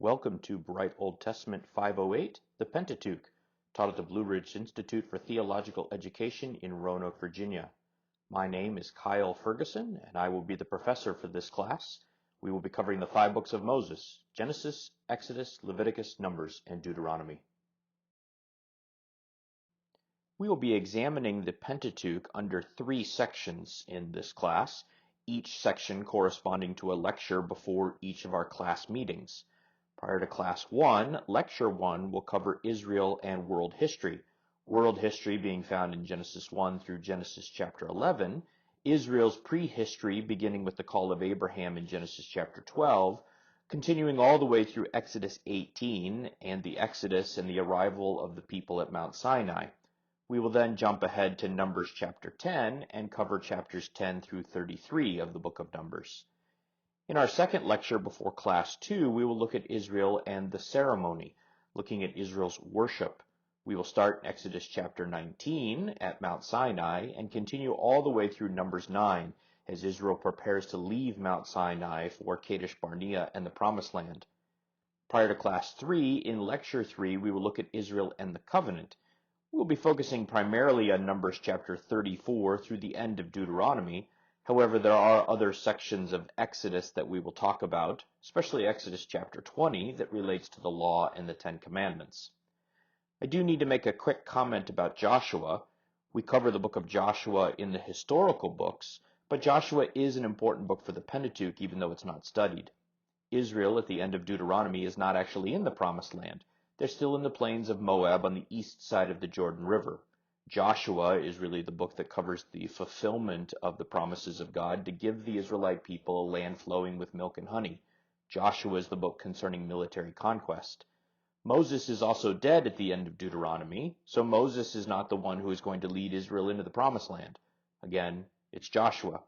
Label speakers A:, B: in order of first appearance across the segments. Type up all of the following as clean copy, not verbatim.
A: Welcome to BRITE Old Testament 508, the Pentateuch, taught at the Blue Ridge Institute for Theological Education in Roanoke, Virginia. My name is Kyle Ferguson, and I will be the professor for this class. We will be covering the 5 books of Moses: Genesis, Exodus, Leviticus, Numbers, and Deuteronomy. We will be examining the Pentateuch under 3 sections in this class, each section corresponding to a lecture before each of our class meetings. Prior to Class 1, Lecture 1 will cover Israel and world history. World history being found in Genesis 1 through Genesis chapter 11, Israel's prehistory beginning with the call of Abraham in Genesis chapter 12, continuing all the way through Exodus 18 and the Exodus and the arrival of the people at Mount Sinai. We will then jump ahead to Numbers chapter 10 and cover chapters 10 through 33 of the book of Numbers. In our second lecture before Class 2, we will look at Israel and the ceremony, looking at Israel's worship. We will start in Exodus chapter 19 at Mount Sinai and continue all the way through Numbers 9 as Israel prepares to leave Mount Sinai for Kadesh Barnea and the Promised Land. Prior to Class 3, in Lecture 3, we will look at Israel and the covenant. We will be focusing primarily on Numbers chapter 34 through the end of Deuteronomy. However, there are other sections of Exodus that we will talk about, especially Exodus chapter 20, that relates to the law and the 10 Commandments. I do need to make a quick comment about Joshua. We cover the book of Joshua in the historical books, but Joshua is an important book for the Pentateuch, even though it's not studied. Israel, at the end of Deuteronomy, is not actually in the Promised Land. They're still in the plains of Moab on the east side of the Jordan River. Joshua is really the book that covers the fulfillment of the promises of God to give the Israelite people a land flowing with milk and honey. Joshua is the book concerning military conquest. Moses is also dead at the end of Deuteronomy, so Moses is not the one who is going to lead Israel into the Promised Land. Again, it's Joshua.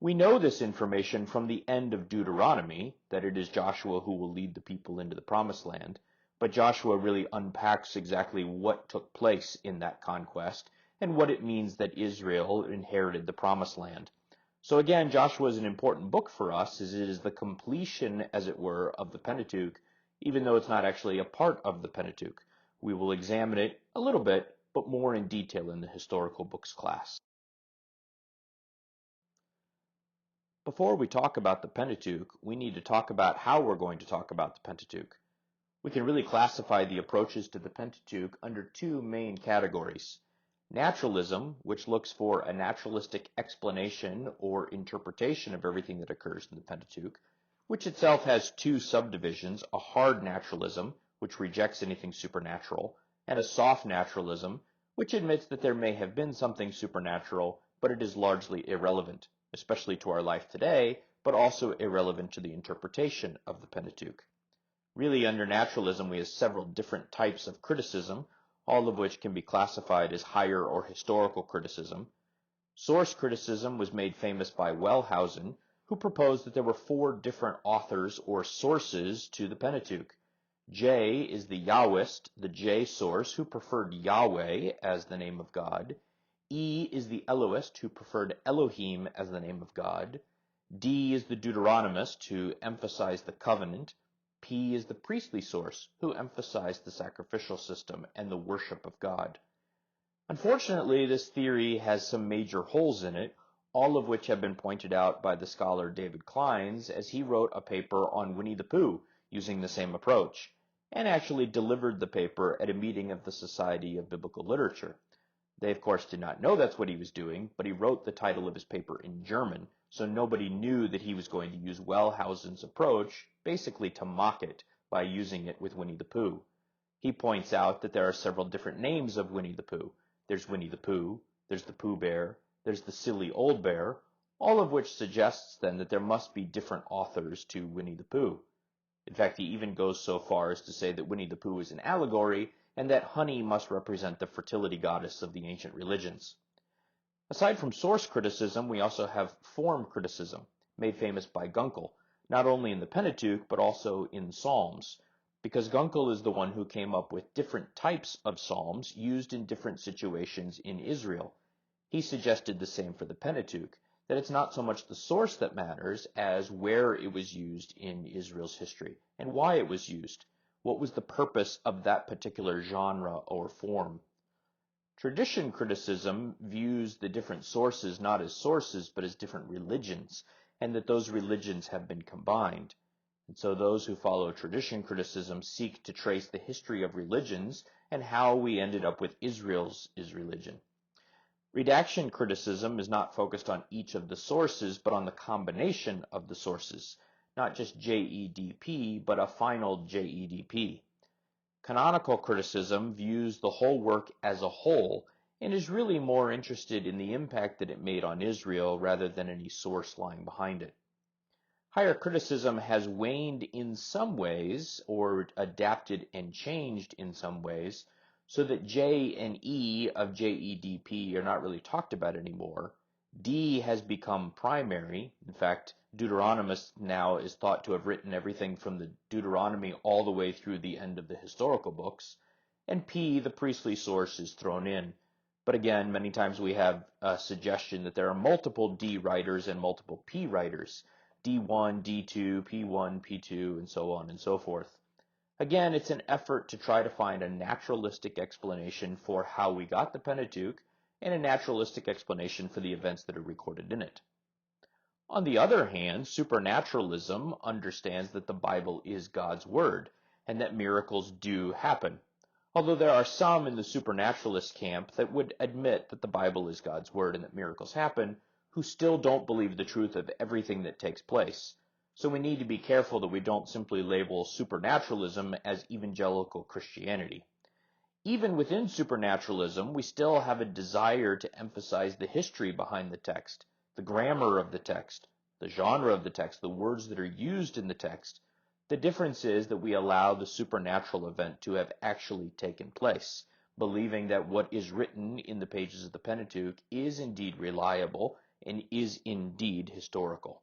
A: We know this information from the end of Deuteronomy, that it is Joshua who will lead the people into the Promised Land. But Joshua really unpacks exactly what took place in that conquest and what it means that Israel inherited the Promised Land. So again, Joshua is an important book for us, as it is the completion, as it were, of the Pentateuch, even though it's not actually a part of the Pentateuch. We will examine it a little bit, but more in detail in the historical books class. Before we talk about the Pentateuch, we need to talk about how we're going to talk about the Pentateuch. We can really classify the approaches to the Pentateuch under 2 main categories. Naturalism, which looks for a naturalistic explanation or interpretation of everything that occurs in the Pentateuch, which itself has 2 subdivisions: a hard naturalism, which rejects anything supernatural, and a soft naturalism, which admits that there may have been something supernatural, but it is largely irrelevant, especially to our life today, but also irrelevant to the interpretation of the Pentateuch. Really, under naturalism, we have several different types of criticism, all of which can be classified as higher or historical criticism. Source criticism was made famous by Wellhausen, who proposed that there were 4 different authors or sources to the Pentateuch. J is the Yahwist, the J source, who preferred Yahweh as the name of God. E is the Elohist, who preferred Elohim as the name of God. D is the Deuteronomist, who emphasized the covenant. P is the priestly source, who emphasized the sacrificial system and the worship of God. Unfortunately, this theory has some major holes in it, all of which have been pointed out by the scholar David Kleins, as he wrote a paper on Winnie the Pooh using the same approach, and actually delivered the paper at a meeting of the Society of Biblical Literature. They, of course, did not know that's what he was doing, but he wrote the title of his paper in German, so nobody knew that he was going to use Wellhausen's approach, basically to mock it by using it with Winnie the Pooh. He points out that there are several different names of Winnie the Pooh. There's Winnie the Pooh, there's the Pooh Bear, there's the Silly Old Bear, all of which suggests then that there must be different authors to Winnie the Pooh. In fact, he even goes so far as to say that Winnie the Pooh is an allegory, and that honey must represent the fertility goddess of the ancient religions. Aside from source criticism, we also have form criticism, made famous by Gunkel, not only in the Pentateuch, but also in Psalms, because Gunkel is the one who came up with different types of psalms used in different situations in Israel. He suggested the same for the Pentateuch, that it's not so much the source that matters as where it was used in Israel's history and why it was used. What was the purpose of that particular genre or form? Tradition criticism views the different sources not as sources but as different religions, and that those religions have been combined. And so those who follow tradition criticism seek to trace the history of religions and how we ended up with Israel's religion. Redaction criticism is not focused on each of the sources, but on the combination of the sources, not just JEDP, but a final JEDP. Canonical criticism views the whole work as a whole and is really more interested in the impact that it made on Israel rather than any source lying behind it. Higher criticism has waned in some ways, or adapted and changed in some ways, so that J and E of JEDP are not really talked about anymore. D has become primary. In fact, Deuteronomist now is thought to have written everything from the Deuteronomy all the way through the end of the historical books. And P, the priestly source, is thrown in. But again, many times we have a suggestion that there are multiple D writers and multiple P writers. D1, D2, P1, P2, and so on and so forth. Again, it's an effort to try to find a naturalistic explanation for how we got the Pentateuch and a naturalistic explanation for the events that are recorded in it. On the other hand, supernaturalism understands that the Bible is God's Word and that miracles do happen, although there are some in the supernaturalist camp that would admit that the Bible is God's Word and that miracles happen, who still don't believe the truth of everything that takes place. So we need to be careful that we don't simply label supernaturalism as evangelical Christianity. Even within supernaturalism, we still have a desire to emphasize the history behind the text, the grammar of the text, the genre of the text, the words that are used in the text. The difference is that we allow the supernatural event to have actually taken place, believing that what is written in the pages of the Pentateuch is indeed reliable and is indeed historical.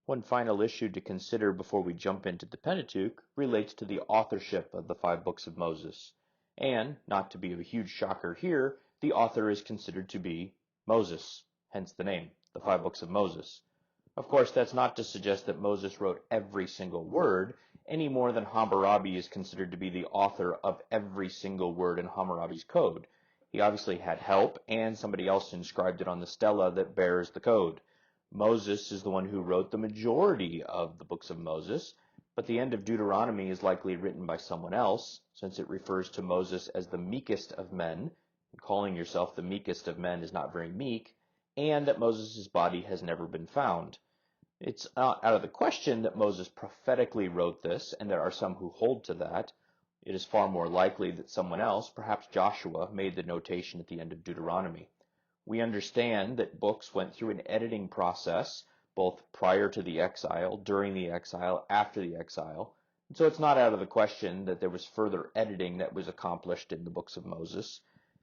A: One final issue to consider before we jump into the Pentateuch relates to the authorship of the 5 books of Moses. And, not to be a huge shocker here, the author is considered to be Moses, hence the name, the 5 books of Moses. Of course, that's not to suggest that Moses wrote every single word, any more than Hammurabi is considered to be the author of every single word in Hammurabi's code. He obviously had help, and somebody else inscribed it on the stela that bears the code. Moses is the one who wrote the majority of the books of Moses, but the end of Deuteronomy is likely written by someone else, since it refers to Moses as the meekest of men. Calling yourself the meekest of men is not very meek, and that Moses' body has never been found. It's not out of the question that Moses prophetically wrote this, and there are some who hold to that. It is far more likely that someone else, perhaps Joshua, made the notation at the end of Deuteronomy. We understand that books went through an editing process, both prior to the exile, during the exile, after the exile. And so it's not out of the question that there was further editing that was accomplished in the books of Moses.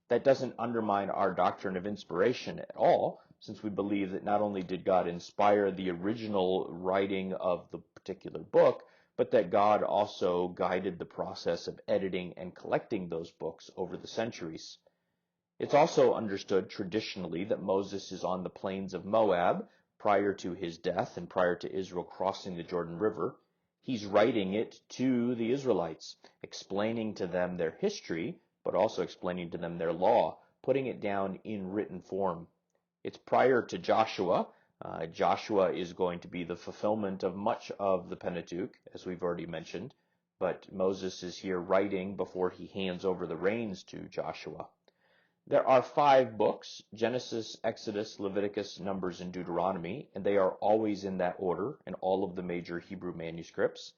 A: That doesn't undermine our doctrine of inspiration at all, since we believe that not only did God inspire the original writing of the particular book, but that God also guided the process of editing and collecting those books over the centuries. It's also understood traditionally that Moses is on the plains of Moab prior to his death and prior to Israel crossing the Jordan River. He's writing it to the Israelites, explaining to them their history, but also explaining to them their law, putting it down in written form. It's prior to Joshua. Joshua is going to be the fulfillment of much of the Pentateuch, as we've already mentioned, but Moses is here writing before he hands over the reins to Joshua. There are 5 books, Genesis, Exodus, Leviticus, Numbers, and Deuteronomy, and they are always in that order in all of the major Hebrew manuscripts.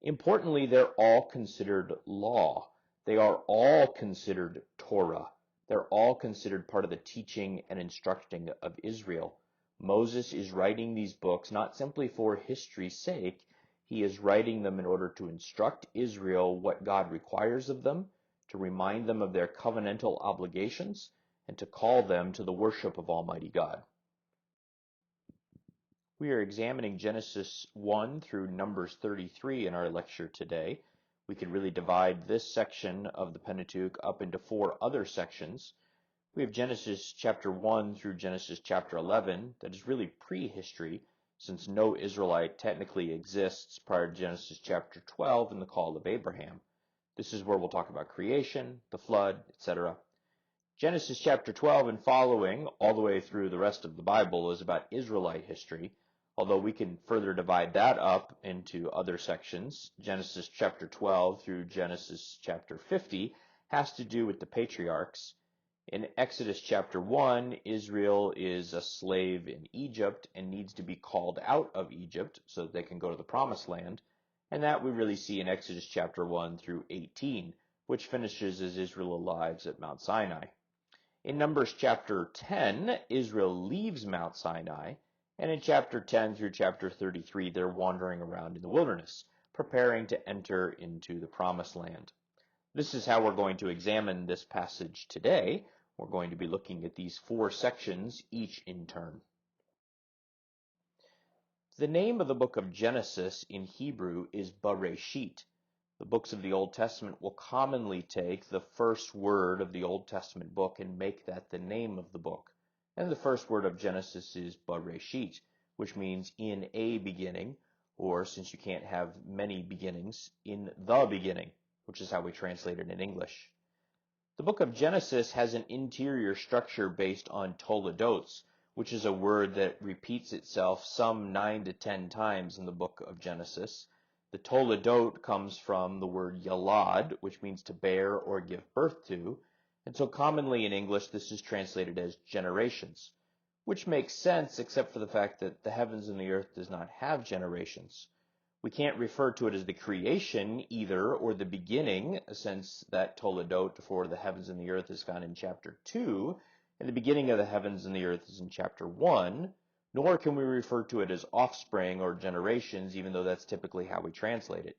A: Importantly, they're all considered law. They are all considered Torah. They're all considered part of the teaching and instructing of Israel. Moses is writing these books not simply for history's sake. He is writing them in order to instruct Israel what God requires of them, to remind them of their covenantal obligations, and to call them to the worship of Almighty God. We are examining Genesis 1 through Numbers 33 in our lecture today. We could really divide this section of the Pentateuch up into 4 other sections. We have Genesis chapter 1 through Genesis chapter 11 that is really prehistory, since no Israelite technically exists prior to Genesis chapter 12 and the call of Abraham. This is where we'll talk about creation, the flood, etc. Genesis chapter 12 and following, all the way through the rest of the Bible, is about Israelite history, although we can further divide that up into other sections. Genesis chapter 12 through Genesis chapter 50 has to do with the patriarchs. In Exodus chapter 1, Israel is a slave in Egypt and needs to be called out of Egypt so that they can go to the promised land. And that we really see in Exodus chapter 1 through 18, which finishes as Israel arrives at Mount Sinai. In Numbers chapter 10, Israel leaves Mount Sinai, and in chapter 10 through chapter 33, they're wandering around in the wilderness, preparing to enter into the promised land. This is how we're going to examine this passage today. We're going to be looking at these 4 sections, each in turn. The name of the book of Genesis in Hebrew is Bereshit. The books of the Old Testament will commonly take the first word of the Old Testament book and make that the name of the book. And the first word of Genesis is Bereshit, which means in a beginning, or since you can't have many beginnings, in the beginning, which is how we translate it in English. The book of Genesis has an interior structure based on toledotes, which is a word that repeats itself some 9 to 10 times in the book of Genesis. The toledote comes from the word yalad, which means to bear or give birth to, and so commonly in English this is translated as generations, which makes sense except for the fact that the heavens and the earth does not have generations. We can't refer to it as the creation either, or the beginning, since that toledot for the heavens and the earth is found in chapter 2, and the beginning of the heavens and the earth is in chapter 1, nor can we refer to it as offspring or generations, even though that's typically how we translate it.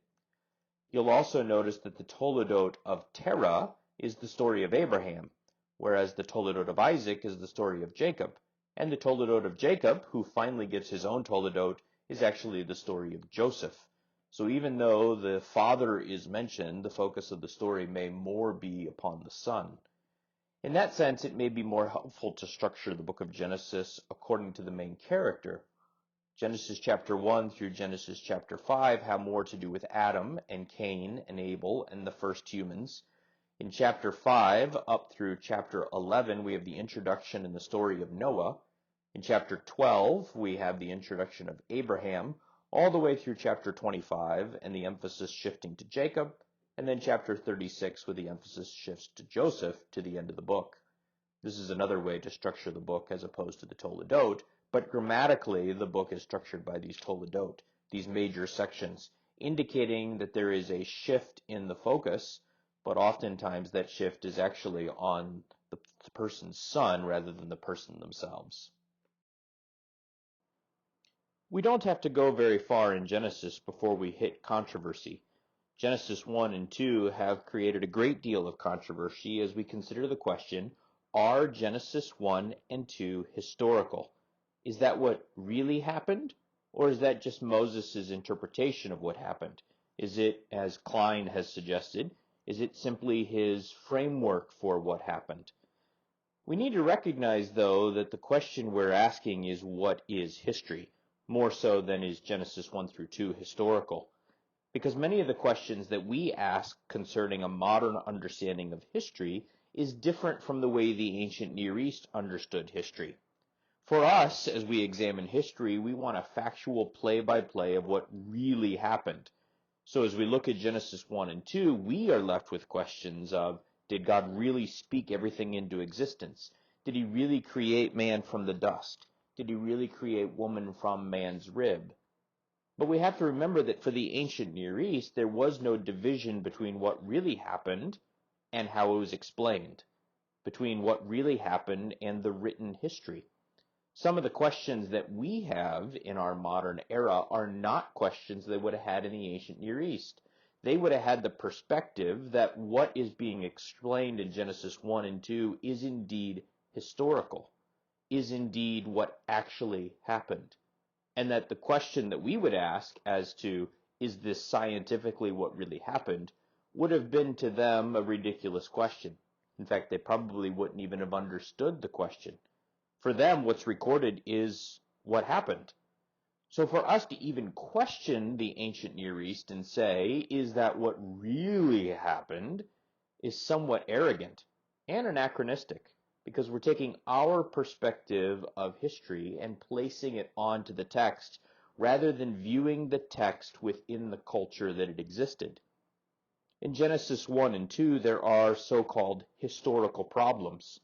A: You'll also notice that the toledot of Terah is the story of Abraham, whereas the toledot of Isaac is the story of Jacob, and the toledot of Jacob, who finally gets his own toledot, is actually the story of Joseph. So even though the father is mentioned, the focus of the story may more be upon the son. In that sense, it may be more helpful to structure the book of Genesis according to the main character. Genesis chapter 1 through Genesis chapter 5 have more to do with Adam and Cain and Abel and the first humans. In chapter 5 up through chapter 11, we have the introduction and the story of Noah. In chapter 12, we have the introduction of Abraham, all the way through chapter 25, and the emphasis shifting to Jacob, and then chapter 36, where the emphasis shifts to Joseph to the end of the book. This is another way to structure the book as opposed to the toledot, but grammatically, the book is structured by these toledot, these major sections, indicating that there is a shift in the focus, but oftentimes that shift is actually on the person's son rather than the person themselves. We don't have to go very far in Genesis before we hit controversy. Genesis 1 and 2 have created a great deal of controversy as we consider the question, are Genesis 1 and 2 historical? Is that what really happened? Or is that just Moses' interpretation of what happened? Is it, as Klein has suggested, is it simply his framework for what happened? We need to recognize, though, that the question we're asking is what is history, more so than is Genesis 1 through 2 historical. Because many of the questions that we ask concerning a modern understanding of history is different from the way the ancient Near East understood history. For us, as we examine history, we want a factual play-by-play of what really happened. So as we look at Genesis 1 and 2, we are left with questions of, did God really speak everything into existence? Did he really create man from the dust? Did he really create woman from man's rib? But we have to remember that for the ancient Near East, there was no division between what really happened and how it was explained, between what really happened and the written history. Some of the questions that we have in our modern era are not questions they would have had in the ancient Near East. They would have had the perspective that what is being explained in Genesis 1 and 2 is indeed historical, is indeed what actually happened. And that the question that we would ask as to, is this scientifically what really happened, would have been to them a ridiculous question. In fact, they probably wouldn't even have understood the question. For them, what's recorded is what happened. So for us to even question the ancient Near East and say, is that what really happened, is somewhat arrogant and anachronistic, because we're taking our perspective of history and placing it onto the text rather than viewing the text within the culture that it existed. In Genesis 1 and 2, there are so-called historical problems.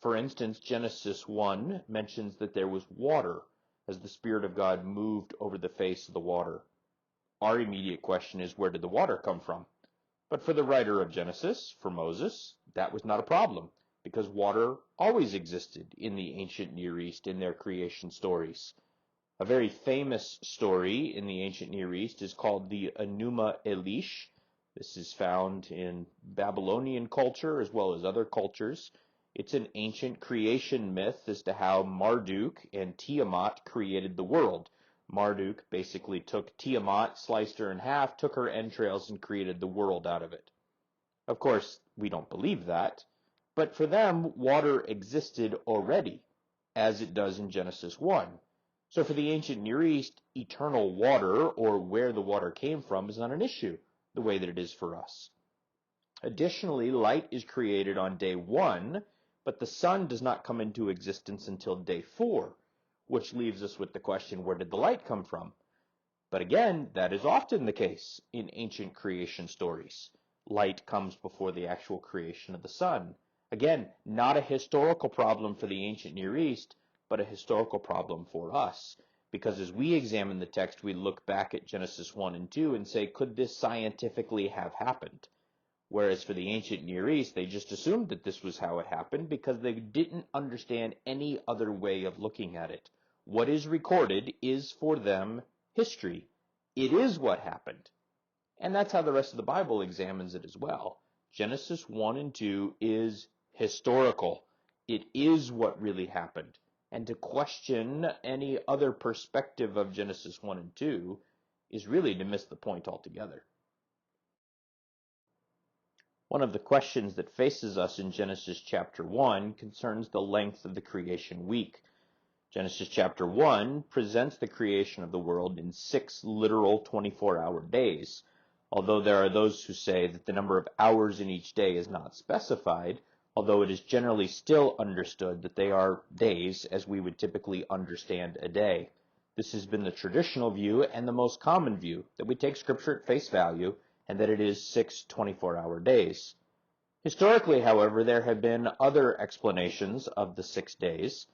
A: For instance, Genesis 1 mentions that there was water as the Spirit of God moved over the face of the water. Our immediate question is, where did the water come from? But for the writer of Genesis, for Moses, that was not a problem, because water always existed in the ancient Near East in their creation stories. A very famous story in the ancient Near East is called the Enuma Elish. This is found in Babylonian culture as well as other cultures. It's an ancient creation myth as to how Marduk and Tiamat created the world. Marduk basically took Tiamat, sliced her in half, took her entrails, and created the world out of it. Of course, we don't believe that, but for them, water existed already, as it does in Genesis 1. So for the ancient Near East, eternal water, or where the water came from, is not an issue, the way that it is for us. Additionally, light is created on day 1, but the sun does not come into existence until day 4, which leaves us with the question, where did the light come from? But again, that is often the case in ancient creation stories. Light comes before the actual creation of the sun. Again, not a historical problem for the ancient Near East, but a historical problem for us. Because as we examine the text, we look back at Genesis 1 and 2 and say, could this scientifically have happened? Whereas for the ancient Near East, they just assumed that this was how it happened because they didn't understand any other way of looking at it. What is recorded is for them history. It is what happened. And that's how the rest of the Bible examines it as well. Genesis 1 and 2 is historical. It is what really happened. And to question any other perspective of Genesis 1 and 2 is really to miss the point altogether. One of the questions that faces us in Genesis chapter 1 concerns the length of the creation week. Genesis chapter 1 presents the creation of the world in 6 literal 24-hour days. Although there are those who say that the number of hours in each day is not specified, although it is generally still understood that they are days as we would typically understand a day. This has been the traditional view and the most common view, that we take Scripture at face value and that it is 6 24-hour days. Historically, however, there have been other explanations of the 6 days.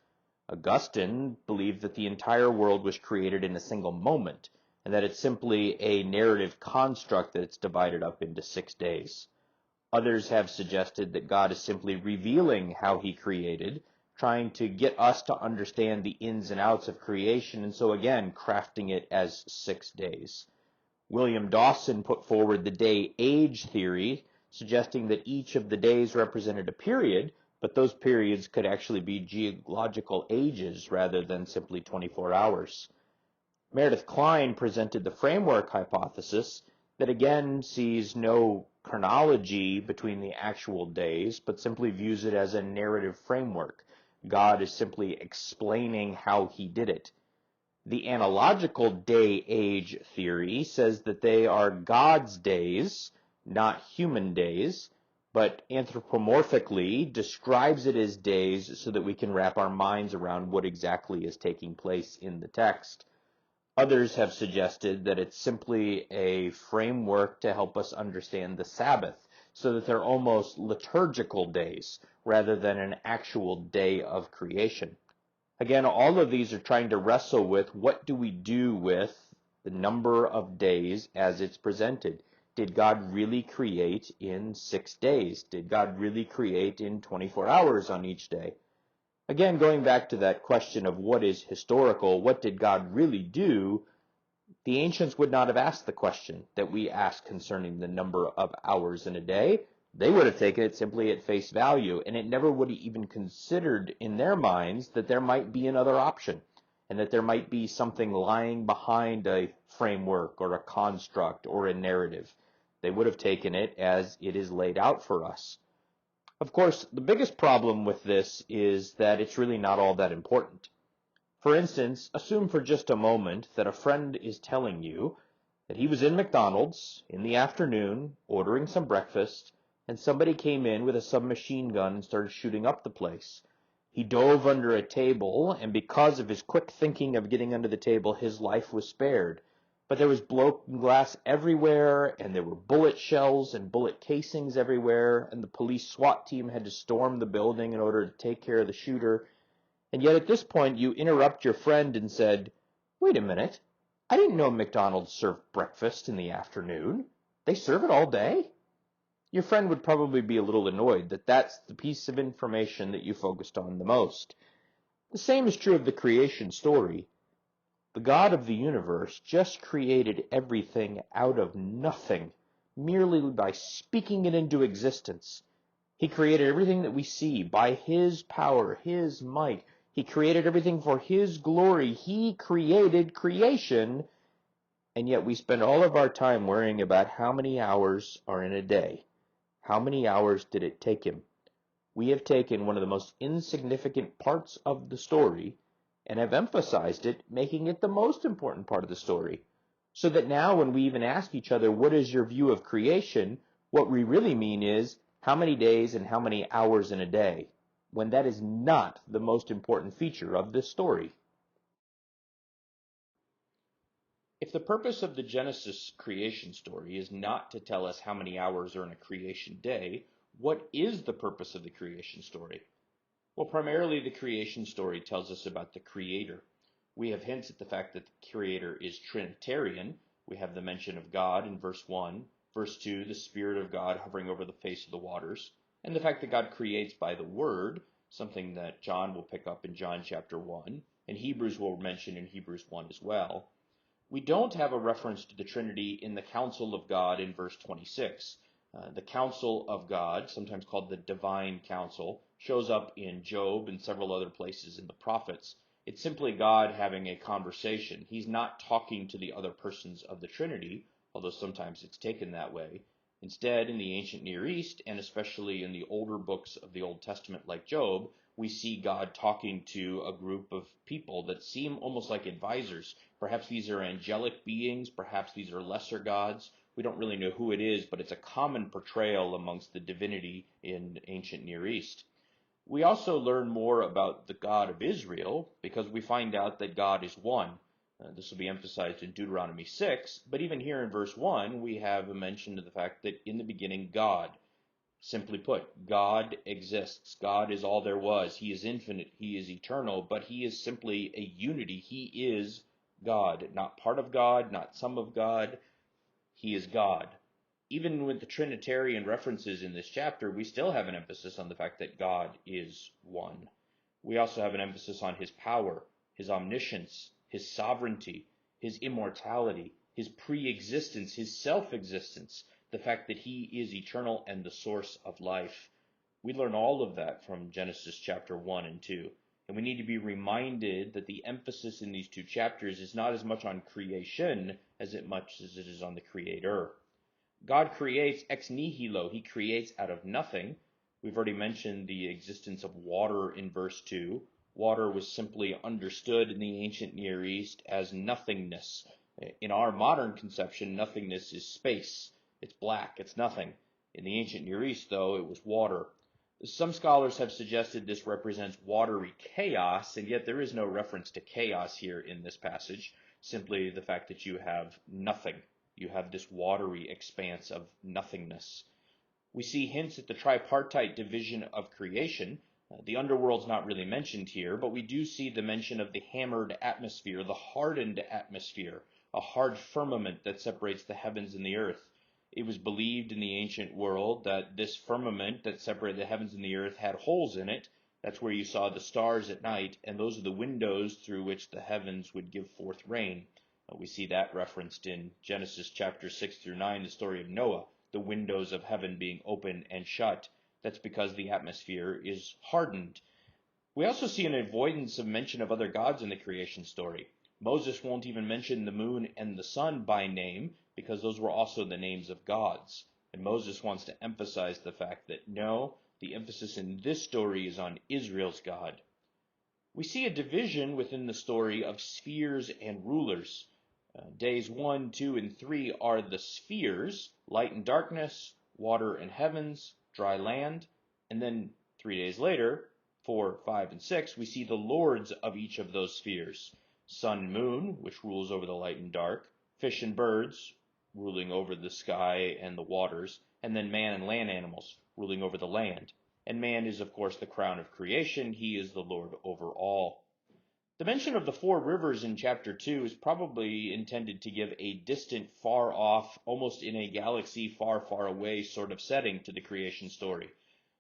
A: Augustine believed that the entire world was created in a single moment, and that it's simply a narrative construct that it's divided up into 6 days. Others have suggested that God is simply revealing how he created, trying to get us to understand the ins and outs of creation, and so again, crafting it as 6 days. William Dawson put forward the day-age theory, suggesting that each of the days represented a period, but those periods could actually be geological ages rather than simply 24 hours. Meredith Kline presented the framework hypothesis that again sees no chronology between the actual days, but simply views it as a narrative framework. God is simply explaining how he did it. The analogical day-age theory says that they are God's days, not human days, but anthropomorphically describes it as days so that we can wrap our minds around what exactly is taking place in the text. Others have suggested that it's simply a framework to help us understand the Sabbath, so that they're almost liturgical days rather than an actual day of creation. Again, all of these are trying to wrestle with what do we do with the number of days as it's presented. Did God really create in 6 days? Did God really create in 24 hours on each day? Again, going back to that question of what is historical, what did God really do, the ancients would not have asked the question that we ask concerning the number of hours in a day. They would have taken it simply at face value, and it never would have even considered in their minds that there might be another option, and that there might be something lying behind a framework or a construct or a narrative. They would have taken it as it is laid out for us. Of course, the biggest problem with this is that it's really not all that important. For instance, assume for just a moment that a friend is telling you that he was in McDonald's in the afternoon ordering some breakfast, and somebody came in with a submachine gun and started shooting up the place. He dove under a table, and because of his quick thinking of getting under the table, his life was spared. But there was broken glass everywhere, and there were bullet shells and bullet casings everywhere, and the police SWAT team had to storm the building in order to take care of the shooter. And yet at this point you interrupt your friend and said, "Wait a minute, I didn't know McDonald's served breakfast in the afternoon. They serve it all day?" Your friend would probably be a little annoyed that that's the piece of information that you focused on the most. The same is true of the creation story. The God of the universe just created everything out of nothing, merely by speaking it into existence. He created everything that we see by His power, His might. He created everything for His glory. He created creation, and yet we spend all of our time worrying about how many hours are in a day. How many hours did it take Him? We have taken one of the most insignificant parts of the story and have emphasized it, making it the most important part of the story. So that now when we even ask each other, what is your view of creation, what we really mean is, how many days and how many hours in a day, when that is not the most important feature of this story. If the purpose of the Genesis creation story is not to tell us how many hours are in a creation day, what is the purpose of the creation story? Well, primarily the creation story tells us about the Creator. We have hints at the fact that the Creator is Trinitarian. We have the mention of God in verse 1, verse 2, the Spirit of God hovering over the face of the waters, and the fact that God creates by the Word, something that John will pick up in John chapter 1, and Hebrews will mention in Hebrews 1 as well. We don't have a reference to the Trinity in the counsel of God in verse 26. The counsel of God, sometimes called the divine counsel, shows up in Job and several other places in the prophets. It's simply God having a conversation. He's not talking to the other persons of the Trinity, although sometimes it's taken that way. Instead, in the ancient Near East, and especially in the older books of the Old Testament like Job, we see God talking to a group of people that seem almost like advisors. Perhaps these are angelic beings, perhaps these are lesser gods. We don't really know who it is, but it's a common portrayal amongst the divinity in ancient Near East. We also learn more about the God of Israel because we find out that God is one. This will be emphasized in Deuteronomy 6, but even here in verse 1, we have a mention of the fact that in the beginning God. Simply put, God exists. God is all there was. He is infinite. He is eternal, but He is simply a unity. He is God, not part of God, not some of God. He is God. Even with the Trinitarian references in this chapter, we still have an emphasis on the fact that God is one. We also have an emphasis on His power, His omniscience, His sovereignty, His immortality, His pre-existence, His self-existence, the fact that He is eternal and the source of life. We learn all of that from Genesis chapter 1 and 2. And we need to be reminded that the emphasis in these two chapters is not as much on creation as much as it is on the Creator. God creates ex nihilo. He creates out of nothing. We've already mentioned the existence of water in verse 2. Water was simply understood in the ancient Near East as nothingness. In our modern conception, nothingness is space. It's black. It's nothing. In the ancient Near East, though, it was water. Some scholars have suggested this represents watery chaos, and yet there is no reference to chaos here in this passage, simply the fact that you have nothing. You have this watery expanse of nothingness. We see hints at the tripartite division of creation. The underworld's not really mentioned here, but we do see the mention of the hammered atmosphere, the hardened atmosphere, a hard firmament that separates the heavens and the earth. It was believed in the ancient world that this firmament that separated the heavens and the earth had holes in it. That's where you saw the stars at night, and those are the windows through which the heavens would give forth rain. We see that referenced in Genesis chapter 6 through 9, the story of Noah, the windows of heaven being open and shut. That's because the atmosphere is hardened. We also see an avoidance of mention of other gods in the creation story. Moses won't even mention the moon and the sun by name because those were also the names of gods. And Moses wants to emphasize the fact that no, The emphasis in this story is on Israel's God. We see a division within the story of spheres and rulers. Days 1, 2, and 3 are the spheres, light and darkness, water and heavens, dry land. And then 3 days later, 4, 5, and 6, we see the lords of each of those spheres. Sun and moon, which rules over the light and dark, fish and birds, ruling over the sky and the waters, and then man and land animals, ruling over the land. And man is, of course, the crown of creation. He is the Lord over all. The mention of the 4 rivers in chapter 2 is probably intended to give a distant, far off, almost in a galaxy far, far away sort of setting to the creation story,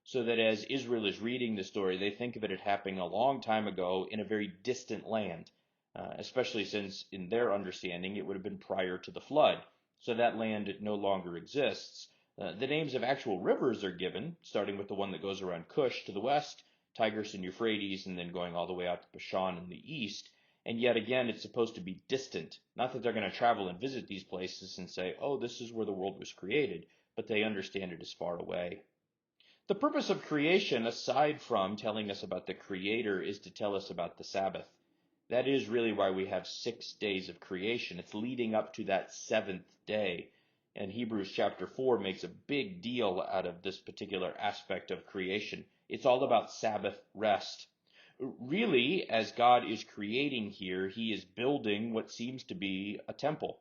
A: so that as Israel is reading the story, they think of it as happening a long time ago in a very distant land, especially since, in their understanding, it would have been prior to the flood, so that land no longer exists. The names of actual rivers are given, starting with the one that goes around Cush to the west, Tigris and Euphrates, and then going all the way out to Bashan in the east. And yet again, it's supposed to be distant. Not that they're going to travel and visit these places and say, oh, this is where the world was created, but they understand it is far away. The purpose of creation, aside from telling us about the Creator, is to tell us about the Sabbath. That is really why we have 6 days of creation. It's leading up to that 7th day. And Hebrews chapter 4 makes a big deal out of this particular aspect of creation. It's all about Sabbath rest. Really, as God is creating here, he is building what seems to be a temple,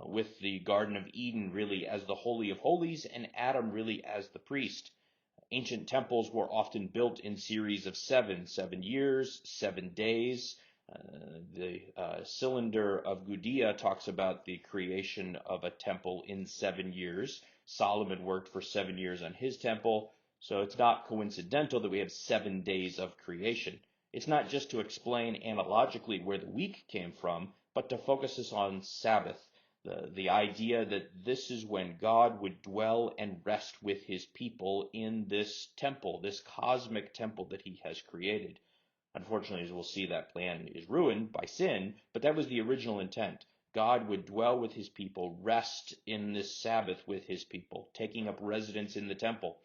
A: with the Garden of Eden really as the Holy of Holies and Adam really as the priest. Ancient temples were often built in series of 7 years, 7 days. The cylinder of Gudea talks about the creation of a temple in 7 years. Solomon worked for 7 years on his temple, so it's not coincidental that we have 7 days of creation. It's not just to explain analogically where the week came from, but to focus us on Sabbath, the idea that this is when God would dwell and rest with his people in this temple, this cosmic temple that he has created. Unfortunately, as we'll see, that plan is ruined by sin, but that was the original intent. God would dwell with his people, rest in this Sabbath with his people, taking up residence in the temple.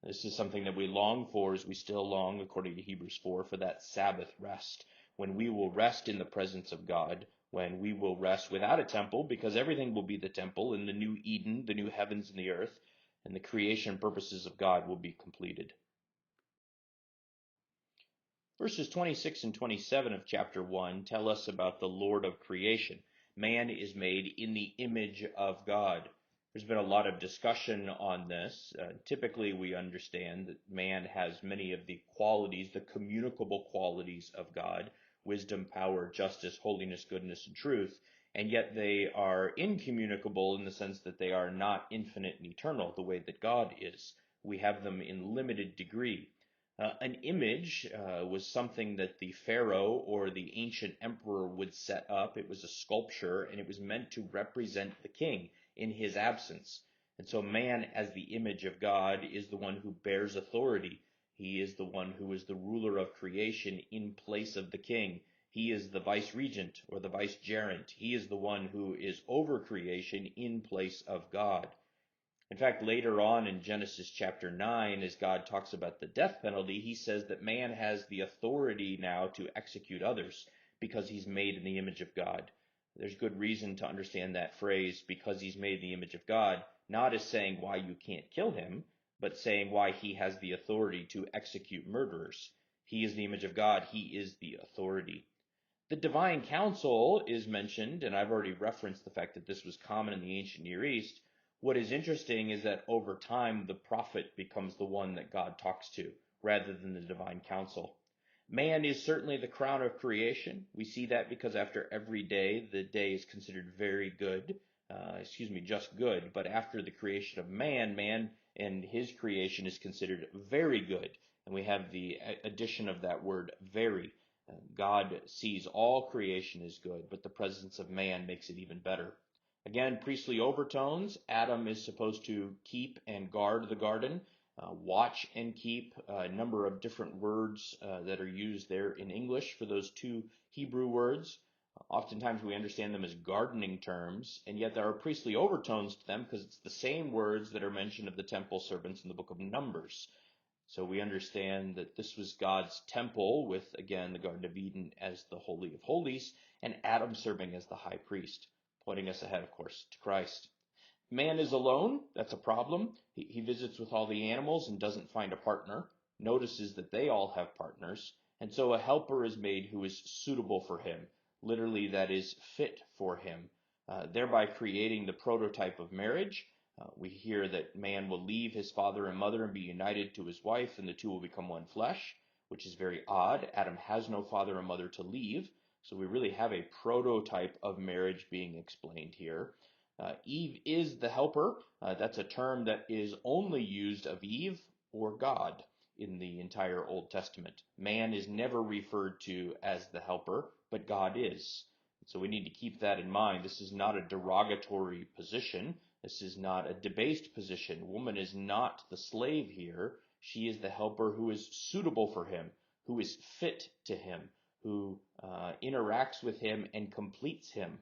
A: This is something that we long for, as we still long, according to Hebrews 4, for that Sabbath rest, when we will rest in the presence of God, when we will rest without a temple, because everything will be the temple in the new Eden, the new heavens and the earth, and the creation purposes of God will be completed. Verses 26 and 27 of chapter 1 tell us about the Lord of creation. Man is made in the image of God. There's been a lot of discussion on this. Typically, we understand that man has many of the qualities, the communicable qualities of God: wisdom, power, justice, holiness, goodness, and truth. And yet they are incommunicable in the sense that they are not infinite and eternal the way that God is. We have them in limited degree. An image was something that the pharaoh or the ancient emperor would set up. It was a sculpture, and it was meant to represent the king in his absence. And so man, as the image of God, is the one who bears authority. He is the one who is the ruler of creation in place of the king. He is the vice-regent or the vicegerent. He is the one who is over creation in place of God. In fact, later on in Genesis chapter 9, as God talks about the death penalty, he says that man has the authority now to execute others because he's made in the image of God. There's good reason to understand that phrase, because he's made in the image of God, not as saying why you can't kill him, but saying why he has the authority to execute murderers. He is the image of God. He is the authority. The divine council is mentioned, and I've already referenced the fact that this was common in the ancient Near East. What is interesting is that over time, the prophet becomes the one that God talks to, rather than the divine council. Man is certainly the crown of creation. We see that because after every day, the day is considered very good, just good. But after the creation of man, man and his creation is considered very good. And we have the addition of that word very. God sees all creation as good, but the presence of man makes it even better. Again, priestly overtones. Adam is supposed to keep and guard the garden, watch and keep, a number of different words that are used there in English for those 2 Hebrew words. Oftentimes we understand them as gardening terms, and yet there are priestly overtones to them because it's the same words that are mentioned of the temple servants in the book of Numbers. So we understand that this was God's temple with, again, the Garden of Eden as the Holy of Holies and Adam serving as the high priest, pointing us ahead, of course, to Christ. Man is alone. That's a problem. He visits with all the animals and doesn't find a partner, notices that they all have partners, and so a helper is made who is suitable for him, literally that is fit for him, thereby creating the prototype of marriage. We hear that man will leave his father and mother and be united to his wife, and the two will become one flesh, which is very odd. Adam has no father and mother to leave, so we really have a prototype of marriage being explained here. Eve is the helper. That's a term that is only used of Eve or God in the entire Old Testament. Man is never referred to as the helper, but God is. So we need to keep that in mind. This is not a derogatory position. This is not a debased position. Woman is not the slave here. She is the helper who is suitable for him, who is fit to him, who interacts with him and completes him.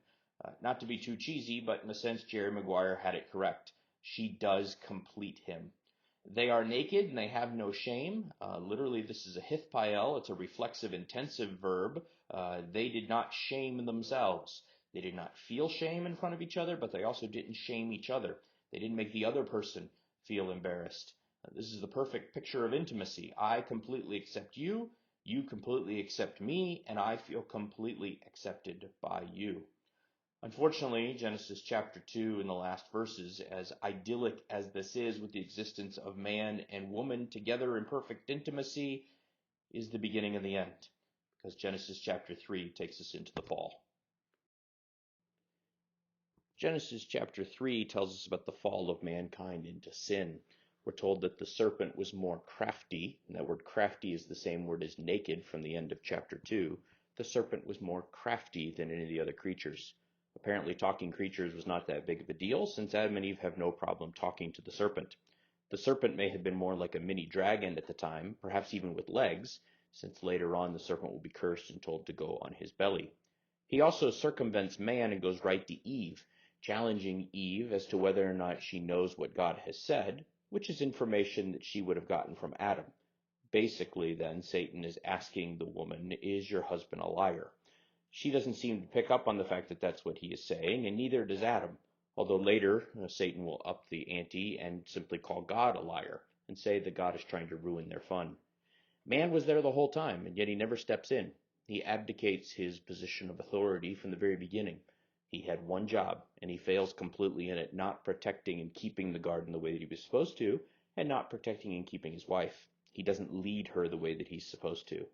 A: Not to be too cheesy, but in a sense, Jerry Maguire had it correct. She does complete him. They are naked and they have no shame. Literally, this is a hithpael. It's a reflexive intensive verb. They did not shame themselves. They did not feel shame in front of each other, but they also didn't shame each other. They didn't make the other person feel embarrassed. This is the perfect picture of intimacy. I completely accept you, you completely accept me, and I feel completely accepted by you. Unfortunately, Genesis chapter 2 in the last verses, as idyllic as this is with the existence of man and woman together in perfect intimacy, is the beginning of the end, because Genesis chapter 3 takes us into the fall. Genesis chapter 3 tells us about the fall of mankind into sin. We're told that the serpent was more crafty, and that word crafty is the same word as naked from the end of chapter 2. The serpent was more crafty than any of the other creatures. Apparently talking creatures was not that big of a deal, since Adam and Eve have no problem talking to the serpent. The serpent may have been more like a mini dragon at the time, perhaps even with legs, since later on the serpent will be cursed and told to go on his belly. He also circumvents man and goes right to Eve, challenging Eve as to whether or not she knows what God has said, which is information that she would have gotten from Adam. Basically, then, Satan is asking the woman, is your husband a liar? She doesn't seem to pick up on the fact that that's what he is saying, and neither does Adam, although later Satan will up the ante and simply call God a liar and say that God is trying to ruin their fun. Man was there the whole time, and yet he never steps in. He abdicates his position of authority from the very beginning. He had one job, and he fails completely in it, not protecting and keeping the garden the way that he was supposed to, and not protecting and keeping his wife. He doesn't lead her the way that he's supposed to.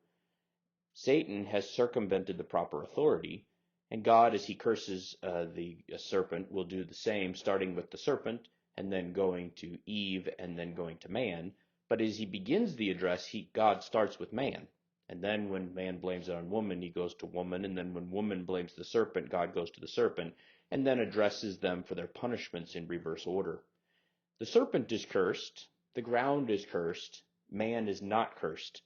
A: Satan has circumvented the proper authority, and God, as he curses the serpent, will do the same, starting with the serpent, and then going to Eve, and then going to man. But as he begins the address, God starts with man. And then when man blames it on woman, he goes to woman. And then when woman blames the serpent, God goes to the serpent, and then addresses them for their punishments in reverse order. The serpent is cursed, the ground is cursed, man is not cursed.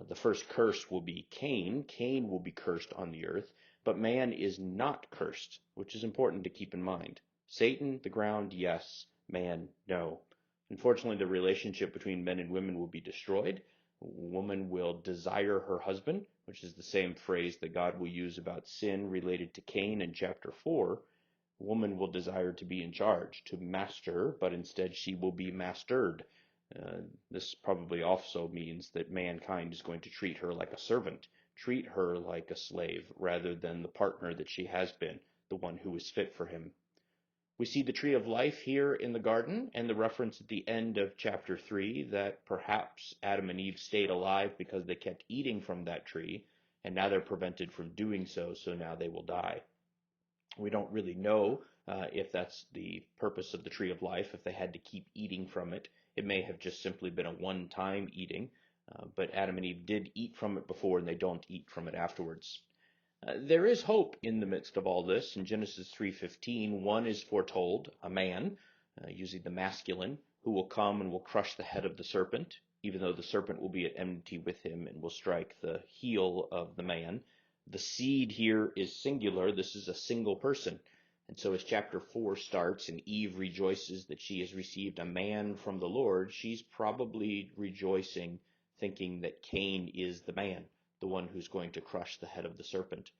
A: The first curse will be Cain. Cain will be cursed on the earth, but man is not cursed, which is important to keep in mind. Satan, the ground, yes. Man, no. Unfortunately, the relationship between men and women will be destroyed. Woman will desire her husband, which is the same phrase that God will use about sin related to Cain in chapter 4. Woman will desire to be in charge, to master, but instead she will be mastered. This probably also means that mankind is going to treat her like a servant, treat her like a slave, rather than the partner that she has been, the one who is fit for him. We see the tree of life here in the garden, and the reference at the end of chapter 3 that perhaps Adam and Eve stayed alive because they kept eating from that tree, and now they're prevented from doing so, so now they will die. We don't really know if that's the purpose of the tree of life, if they had to keep eating from it. It may have just simply been a one-time eating, but Adam and Eve did eat from it before, and they don't eat from it afterwards. There is hope in the midst of all this. In Genesis 3:15, one is foretold, a man, using the masculine, who will come and will crush the head of the serpent, even though the serpent will be at enmity with him and will strike the heel of the man. The seed here is singular. This is a single person. And so as chapter 4 starts and Eve rejoices that she has received a man from the Lord, she's probably rejoicing, thinking that Cain is the man, the one who's going to crush the head of the serpent.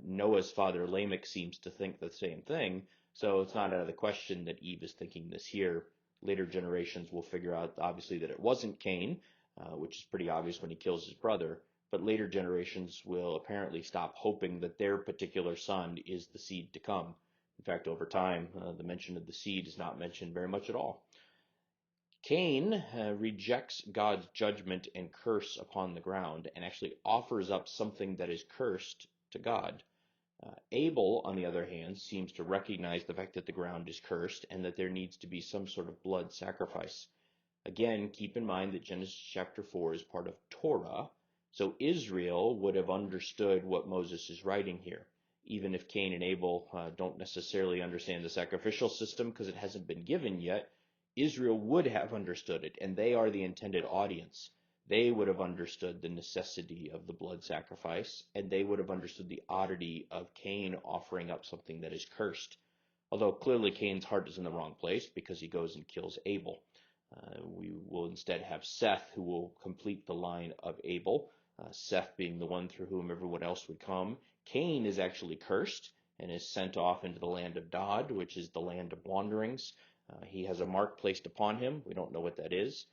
A: Noah's father Lamech seems to think the same thing, so it's not out of the question that Eve is thinking this here. Later generations will figure out, obviously, that it wasn't Cain, which is pretty obvious when he kills his brother, but later generations will apparently stop hoping that their particular son is the seed to come. In fact, over time, the mention of the seed is not mentioned very much at all. Cain rejects God's judgment and curse upon the ground and actually offers up something that is cursed to God. Abel, on the other hand, seems to recognize the fact that the ground is cursed and that there needs to be some sort of blood sacrifice. Again, keep in mind that Genesis chapter 4 is part of Torah, so Israel would have understood what Moses is writing here. Even if Cain and Abel don't necessarily understand the sacrificial system because it hasn't been given yet, Israel would have understood it, and they are the intended audience. They would have understood the necessity of the blood sacrifice, and they would have understood the oddity of Cain offering up something that is cursed. Although clearly Cain's heart is in the wrong place because he goes and kills Abel. We will instead have Seth, who will complete the line of Abel, Seth being the one through whom everyone else would come. Cain is actually cursed and is sent off into the land of Dod, which is the land of wanderings. He has a mark placed upon him. We don't know what that is.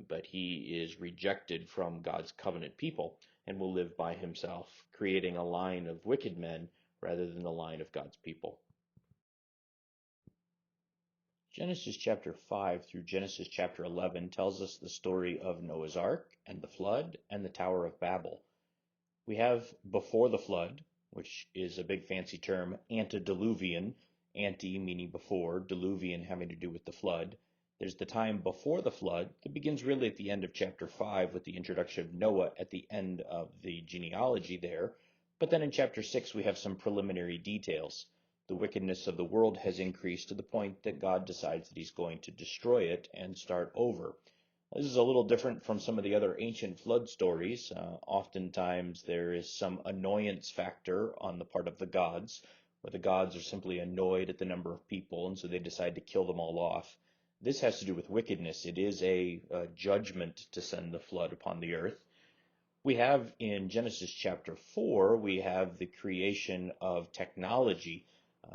A: But he is rejected from God's covenant people and will live by himself, creating a line of wicked men rather than the line of God's people. Genesis chapter 5 through Genesis chapter 11 tells us the story of Noah's Ark and the flood and the Tower of Babel. We have before the flood, which is a big fancy term, antediluvian, ante meaning before, diluvian having to do with the flood. There's the time before the flood that begins really at the end of chapter 5 with the introduction of Noah at the end of the genealogy there. But then in chapter 6 we have some preliminary details. The wickedness of the world has increased to the point that God decides that he's going to destroy it and start over. This is a little different from some of the other ancient flood stories. Oftentimes there is some annoyance factor on the part of the gods, where the gods are simply annoyed at the number of people, and so they decide to kill them all off. This has to do with wickedness. It is a judgment to send the flood upon the earth. We have in Genesis chapter 4, we have the creation of technology.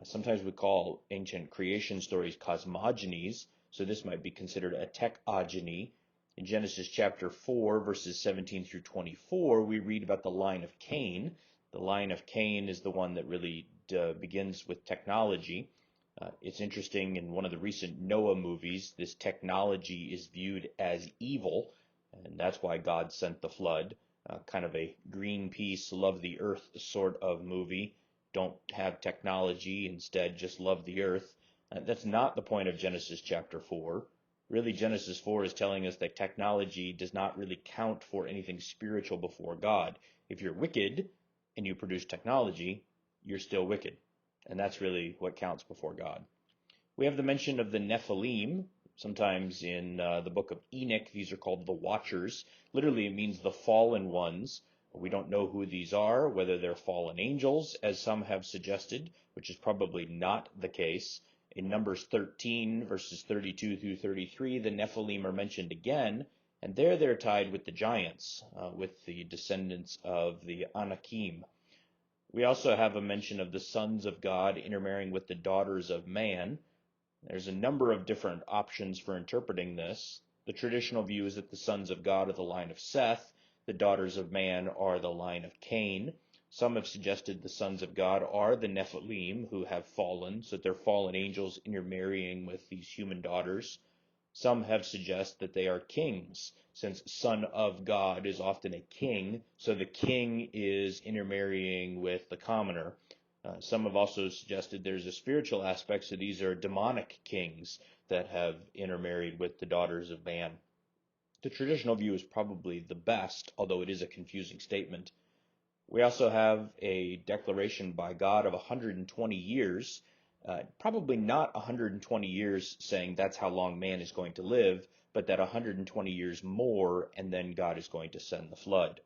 A: Sometimes we call ancient creation stories cosmogonies, so this might be considered a techogony. In Genesis chapter 4, verses 17 through 24, we read about the line of Cain. The line of Cain is the one that really begins with technology. It's interesting, in one of the recent Noah movies, this technology is viewed as evil, and that's why God sent the flood. Kind of a Greenpeace, love the earth sort of movie. Don't have technology, instead just love the earth. That's not the point of Genesis chapter 4. Really, Genesis 4 is telling us that technology does not really count for anything spiritual before God. If you're wicked and you produce technology, you're still wicked. And that's really what counts before God. We have the mention of the Nephilim. Sometimes in the book of Enoch, these are called the Watchers. Literally, it means the fallen ones. We don't know who these are, whether they're fallen angels, as some have suggested, which is probably not the case. In Numbers 13, verses 32 through 33, the Nephilim are mentioned again, and there they're tied with the giants, with the descendants of the Anakim. We also have a mention of the sons of God intermarrying with the daughters of man. There's a number of different options for interpreting this. The traditional view is that the sons of God are the line of Seth, the daughters of man are the line of Cain. Some have suggested the sons of God are the Nephilim, who have fallen, so that they're fallen angels intermarrying with these human daughters. Some have suggested that they are kings, since son of God is often a king, so the king is intermarrying with the commoner. Some have also suggested there's a spiritual aspect, so these are demonic kings that have intermarried with the daughters of man. The traditional view is probably the best, although it is a confusing statement. We also have a declaration by God of 120 years, probably not 120 years saying that's how long man is going to live, but that 120 years more, and then God is going to send the flood.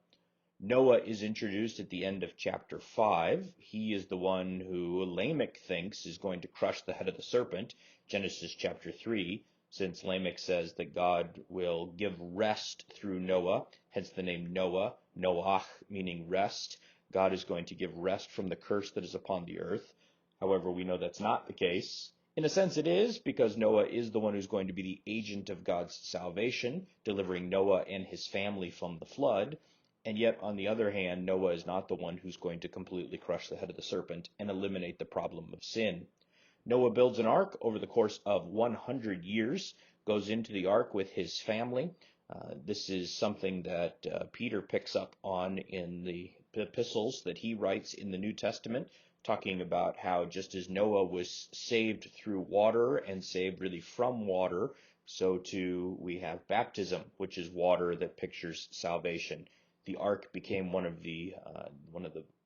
A: Noah is introduced at the end of chapter 5. He is the one who Lamech thinks is going to crush the head of the serpent, Genesis chapter 3, since Lamech says that God will give rest through Noah, hence the name Noah, Noach, meaning rest. God is going to give rest from the curse that is upon the earth. However, we know that's not the case. In a sense it is, because Noah is the one who's going to be the agent of God's salvation, delivering Noah and his family from the flood. And yet, on the other hand, Noah is not the one who's going to completely crush the head of the serpent and eliminate the problem of sin. Noah builds an ark over the course of 100 years, goes into the ark with his family. This is something that Peter picks up on in the epistles that he writes in the New Testament, talking about how just as Noah was saved through water and saved really from water, so too we have baptism, which is water that pictures salvation. The ark became one of the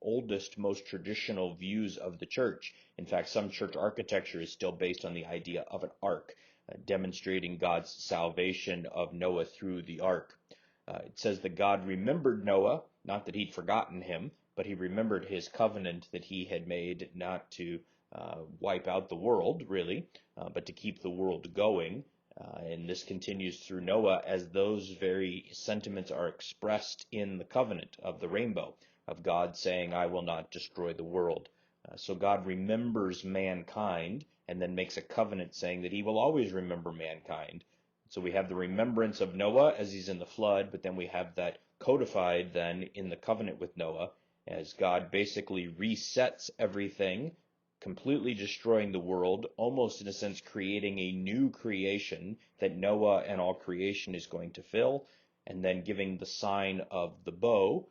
A: oldest, most traditional views of the church. In fact, some church architecture is still based on the idea of an ark, demonstrating God's salvation of Noah through the ark. It says that God remembered Noah, not that he'd forgotten him, but he remembered his covenant that he had made not to wipe out the world, really, but to keep the world going. And this continues through Noah as those very sentiments are expressed in the covenant of the rainbow, of God saying, I will not destroy the world. So God remembers mankind and then makes a covenant saying that he will always remember mankind. So we have the remembrance of Noah as he's in the flood, but then we have that codified then in the covenant with Noah as God basically resets everything, completely destroying the world, almost in a sense creating a new creation that Noah and all creation is going to fill, and then giving the sign of the bow.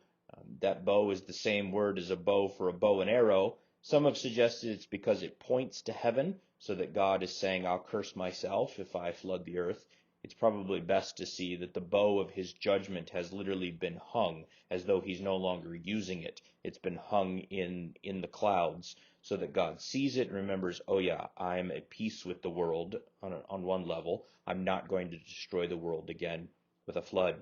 A: That bow is the same word as a bow for a bow and arrow. Some have suggested it's because it points to heaven, so that God is saying, I'll curse myself if I flood the earth. It's probably best to see that the bow of his judgment has literally been hung, as though he's no longer using it. It's been hung in the clouds, so that God sees it and remembers, oh yeah, I'm at peace with the world on one level. I'm not going to destroy the world again with a flood.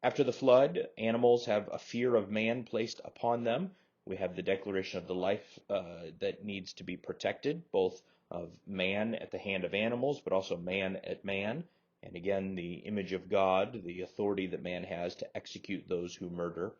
A: After the flood, animals have a fear of man placed upon them. We have the declaration of the life that needs to be protected, both of man at the hand of animals, but also man at man. And again, the image of God, the authority that man has to execute those who murder.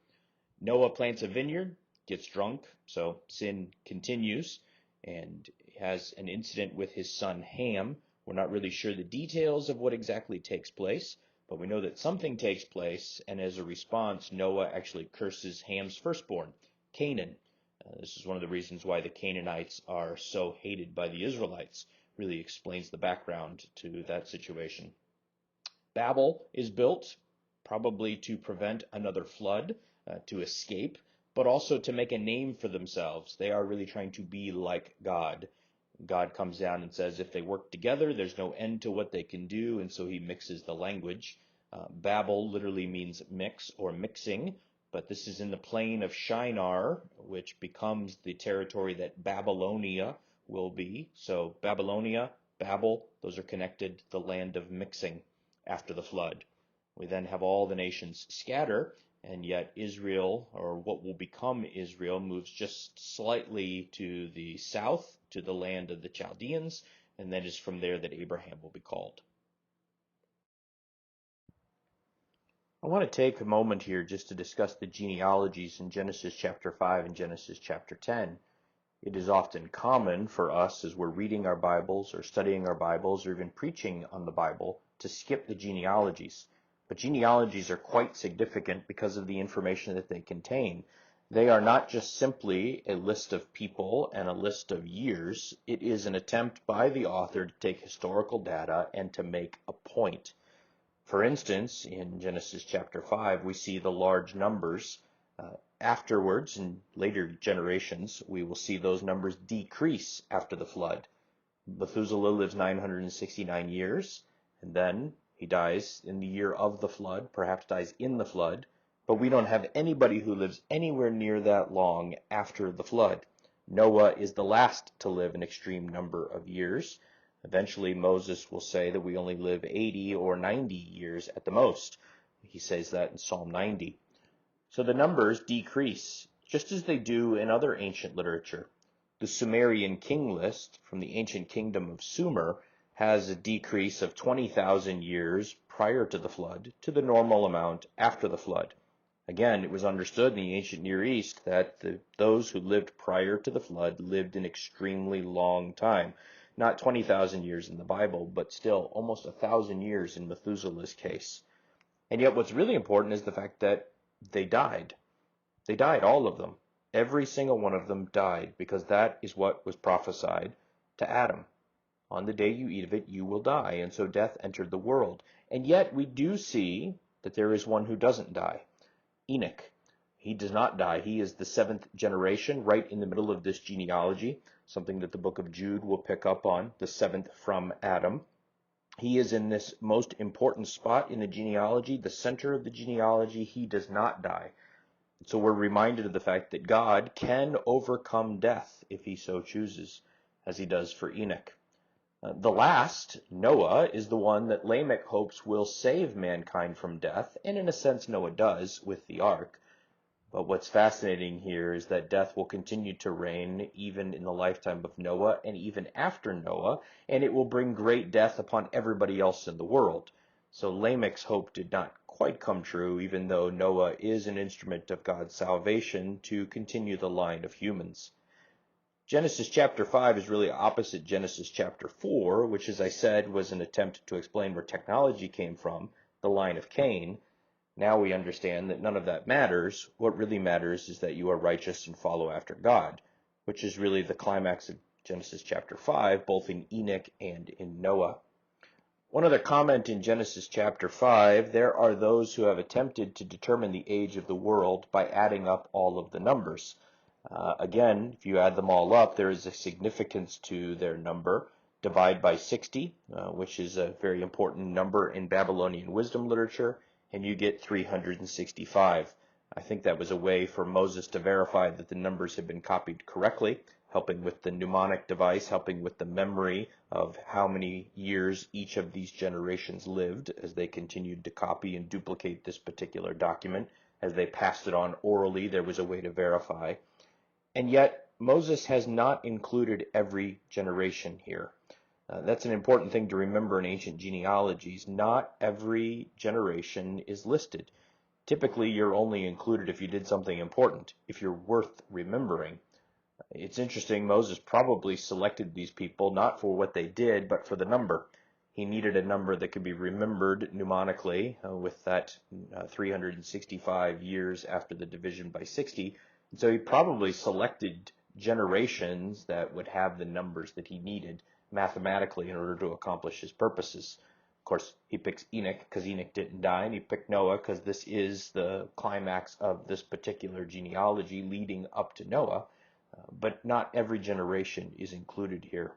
A: Noah plants a vineyard, gets drunk, so sin continues, and has an incident with his son Ham. We're not really sure the details of what exactly takes place, but we know that something takes place, and as a response, Noah actually curses Ham's firstborn, Canaan. This is one of the reasons why the Canaanites are so hated by the Israelites. Really explains the background to that situation. Babel is built, probably to prevent another flood, to escape, but also to make a name for themselves. They are really trying to be like God. God comes down and says if they work together, there's no end to what they can do, and so he mixes the language. Babel literally means mix or mixing, but this is in the plain of Shinar, which becomes the territory that Babylonia will be. So Babylonia, Babel, those are connected, the land of mixing after the flood. We then have all the nations scatter, and yet Israel, or what will become Israel, moves just slightly to the south, to the land of the Chaldeans, and then it's from there that Abraham will be called. I want to take a moment here just to discuss the genealogies in Genesis chapter 5 and Genesis chapter 10. It is often common for us as we're reading our Bibles or studying our Bibles or even preaching on the Bible to skip the genealogies. But genealogies are quite significant because of the information that they contain. They are not just simply a list of people and a list of years. It is an attempt by the author to take historical data and to make a point. For instance, in Genesis chapter 5, we see the large numbers. Afterwards, in later generations, we will see those numbers decrease after the flood. Methuselah lives 969 years, and then he dies in the year of the flood, perhaps dies in the flood, but we don't have anybody who lives anywhere near that long after the flood. Noah is the last to live an extreme number of years. Eventually, Moses will say that we only live 80 or 90 years at the most. He says that in Psalm 90. So the numbers decrease, just as they do in other ancient literature. The Sumerian king list from the ancient kingdom of Sumer has a decrease of 20,000 years prior to the flood to the normal amount after the flood. Again, it was understood in the ancient Near East that those who lived prior to the flood lived an extremely long time. Not 20,000 years in the Bible, but still almost 1,000 years in Methuselah's case. And yet what's really important is the fact that they died. They died, all of them. Every single one of them died, because that is what was prophesied to Adam. On the day you eat of it, you will die. And so death entered the world. And yet we do see that there is one who doesn't die. Enoch. He does not die. He is the 7th generation, right in the middle of this genealogy, something that the book of Jude will pick up on, the 7th from Adam. He is in this most important spot in the genealogy, the center of the genealogy. He does not die. So we're reminded of the fact that God can overcome death if he so chooses, as he does for Enoch. The last, Noah, is the one that Lamech hopes will save mankind from death, and in a sense Noah does with the ark. But what's fascinating here is that death will continue to reign even in the lifetime of Noah and even after Noah, and it will bring great death upon everybody else in the world. So Lamech's hope did not quite come true, even though Noah is an instrument of God's salvation to continue the line of humans. Genesis chapter 5 is really opposite Genesis chapter 4, which, as I said, was an attempt to explain where technology came from, the line of Cain. Now we understand that none of that matters. What really matters is that you are righteous and follow after God, which is really the climax of Genesis chapter 5, both in Enoch and in Noah. One other comment in Genesis chapter 5, there are those who have attempted to determine the age of the world by adding up all of the numbers. Again, if you add them all up, there is a significance to their number. Divide by 60, which is a very important number in Babylonian wisdom literature, and you get 365. I think that was a way for Moses to verify that the numbers had been copied correctly, helping with the mnemonic device, helping with the memory of how many years each of these generations lived as they continued to copy and duplicate this particular document. As they passed it on orally, there was a way to verify. And yet, Moses has not included every generation here. That's an important thing to remember in ancient genealogies. Not every generation is listed. Typically, you're only included if you did something important, if you're worth remembering. It's interesting, Moses probably selected these people not for what they did, but for the number. He needed a number that could be remembered mnemonically with that 365 years after the division by 60. And so he probably selected generations that would have the numbers that he needed mathematically in order to accomplish his purposes. Of course, he picks Enoch because Enoch didn't die, and he picked Noah because this is the climax of this particular genealogy leading up to Noah. But not every generation is included here.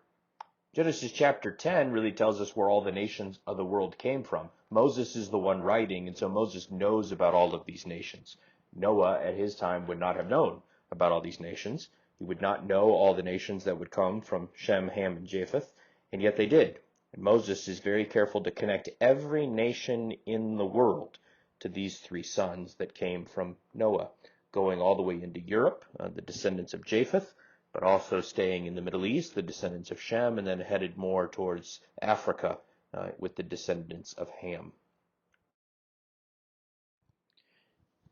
A: Genesis chapter 10 really tells us where all the nations of the world came from. Moses is the one writing, and so Moses knows about all of these nations. Noah, at his time, would not have known about all these nations. He would not know all the nations that would come from Shem, Ham, and Japheth, and yet they did. And Moses is very careful to connect every nation in the world to these three sons that came from Noah, going all the way into Europe, the descendants of Japheth, but also staying in the Middle East, the descendants of Shem, and then headed more towards Africa with the descendants of Ham.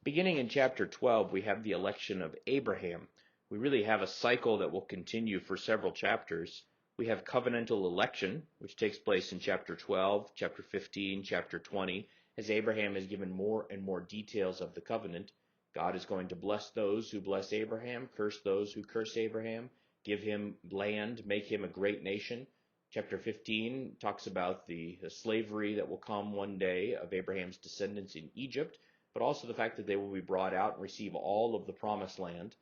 A: Beginning in chapter 12, we have the election of Abraham. We really have a cycle that will continue for several chapters. We have covenantal election, which takes place in chapter 12, chapter 15, chapter 20, as Abraham is given more and more details of the covenant. God is going to bless those who bless Abraham, curse those who curse Abraham, give him land, make him a great nation. Chapter 15 talks about the slavery that will come one day of Abraham's descendants in Egypt, but also the fact that they will be brought out and receive all of the promised land.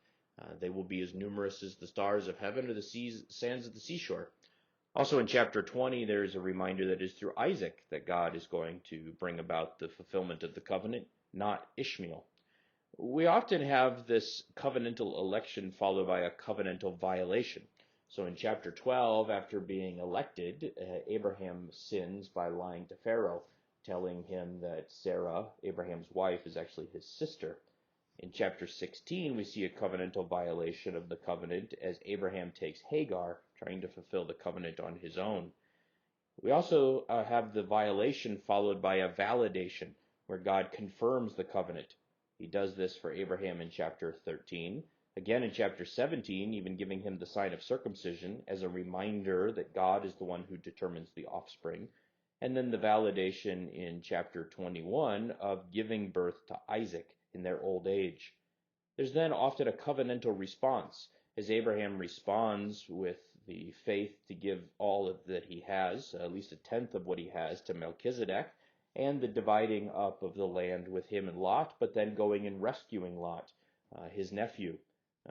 A: They will be as numerous as the stars of heaven or the sands of the seashore. Also in chapter 20, there is a reminder that it is through Isaac that God is going to bring about the fulfillment of the covenant, not Ishmael. We often have this covenantal election followed by a covenantal violation. So in chapter 12, after being elected, Abraham sins by lying to Pharaoh, telling him that Sarah, Abraham's wife, is actually his sister. In chapter 16, we see a covenantal violation of the covenant as Abraham takes Hagar, trying to fulfill the covenant on his own. We also have the violation followed by a validation, where God confirms the covenant. He does this for Abraham in chapter 13. Again in chapter 17, even giving him the sign of circumcision as a reminder that God is the one who determines the offspring. And then the validation in chapter 21 of giving birth to Isaac in their old age. There's then often a covenantal response, as Abraham responds with the faith to give all of that he has, at least a tenth of what he has, to Melchizedek, and the dividing up of the land with him and Lot, but then going and rescuing Lot, his nephew.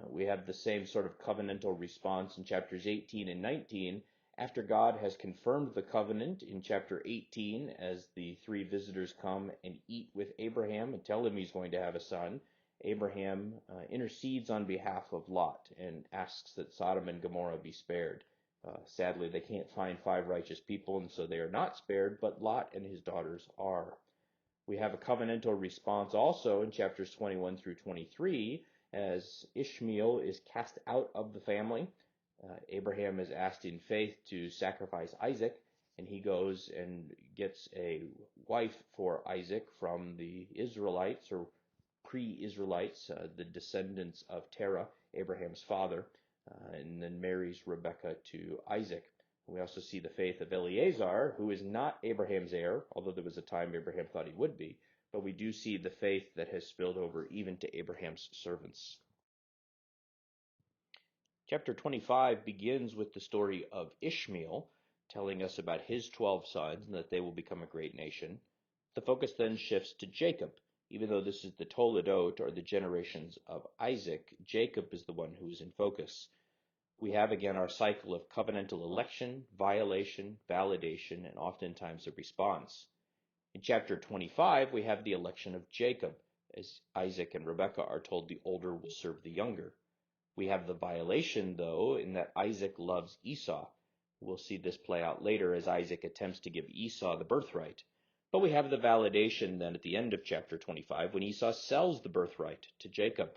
A: We have the same sort of covenantal response in chapters 18 and 19, after God has confirmed the covenant in chapter 18, as the three visitors come and eat with Abraham and tell him he's going to have a son. Abraham intercedes on behalf of Lot and asks that Sodom and Gomorrah be spared. Sadly, they can't find 5 righteous people, and so they are not spared, but Lot and his daughters are. We have a covenantal response also in chapters 21 through 23, as Ishmael is cast out of the family. Abraham is asked in faith to sacrifice Isaac, and he goes and gets a wife for Isaac from the Israelites, or pre-Israelites, the descendants of Terah, Abraham's father, and then marries Rebekah to Isaac. We also see the faith of Eleazar, who is not Abraham's heir, although there was a time Abraham thought he would be, but we do see the faith that has spilled over even to Abraham's servants. Chapter 25 begins with the story of Ishmael, telling us about his 12 sons and that they will become a great nation. The focus then shifts to Jacob. Even though this is the Toledot, or the generations of Isaac, Jacob is the one who is in focus. We have again our cycle of covenantal election, violation, validation, and oftentimes a response. In chapter 25, we have the election of Jacob, as Isaac and Rebekah are told the older will serve the younger. We have the violation, though, in that Isaac loves Esau. We'll see this play out later as Isaac attempts to give Esau the birthright. But we have the validation then at the end of chapter 25 when Esau sells the birthright to Jacob.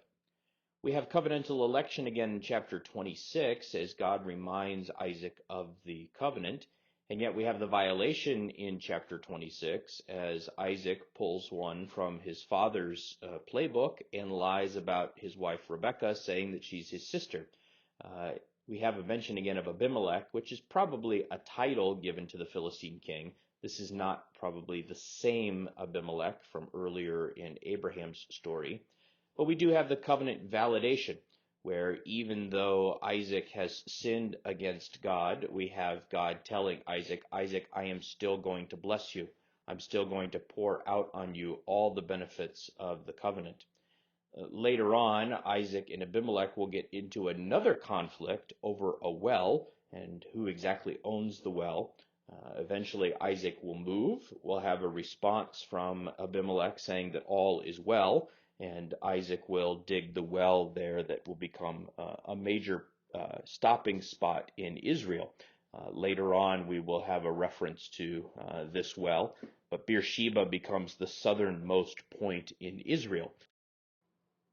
A: We have covenantal election again in chapter 26 as God reminds Isaac of the covenant. And yet we have the violation in chapter 26 as Isaac pulls one from his father's playbook and lies about his wife Rebekah, saying that she's his sister. We have a mention again of Abimelech, which is probably a title given to the Philistine king. This is not probably the same Abimelech from earlier in Abraham's story. But we do have the covenant validation, where even though Isaac has sinned against God, we have God telling Isaac, Isaac, I am still going to bless you. I'm still going to pour out on you all the benefits of the covenant. Later on, Isaac and Abimelech will get into another conflict over a well and who exactly owns the well. Eventually, Isaac will move. We'll have a response from Abimelech saying that all is well, and Isaac will dig the well there that will become a major stopping spot in Israel. Later on, we will have a reference to this well, but Beersheba becomes the southernmost point in Israel.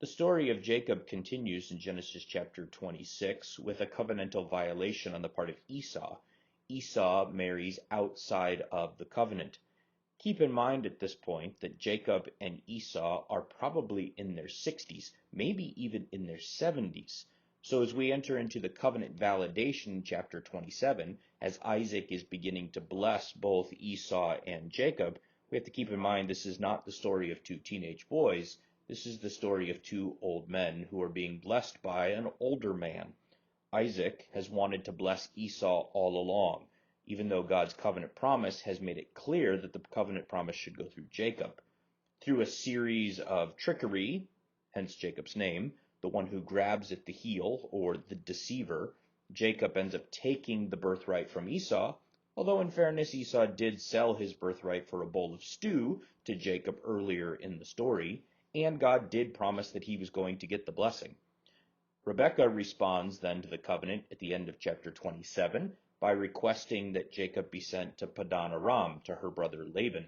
A: The story of Jacob continues in Genesis chapter 26 with a covenantal violation on the part of Esau. Esau marries outside of the covenant. Keep in mind at this point that Jacob and Esau are probably in their 60s, maybe even in their 70s. So as we enter into the covenant validation in chapter 27, as Isaac is beginning to bless both Esau and Jacob, we have to keep in mind this is not the story of 2 teenage boys. This is the story of 2 old men who are being blessed by an older man. Isaac has wanted to bless Esau all along, even though God's covenant promise has made it clear that the covenant promise should go through Jacob. Through a series of trickery, hence Jacob's name, the one who grabs at the heel, or the deceiver, Jacob ends up taking the birthright from Esau, although in fairness Esau did sell his birthright for a bowl of stew to Jacob earlier in the story, and God did promise that he was going to get the blessing. Rebekah responds then to the covenant at the end of chapter 27 by requesting that Jacob be sent to Padan Aram, to her brother Laban.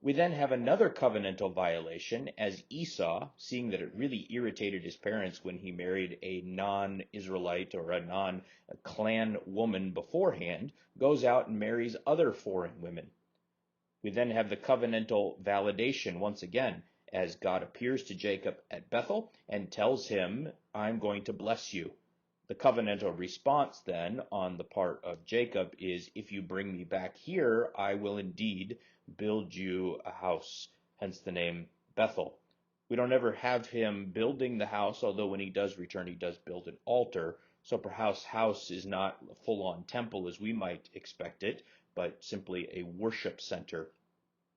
A: We then have another covenantal violation as Esau, seeing that it really irritated his parents when he married a non-Israelite or a non-clan woman beforehand, goes out and marries other foreign women. We then have the covenantal validation once again as God appears to Jacob at Bethel and tells him, I'm going to bless you. The covenantal response then on the part of Jacob is, if you bring me back here, I will indeed build you a house, hence the name Bethel. We don't ever have him building the house, although when he does return, he does build an altar. So perhaps house is not a full-on temple as we might expect it, but simply a worship center.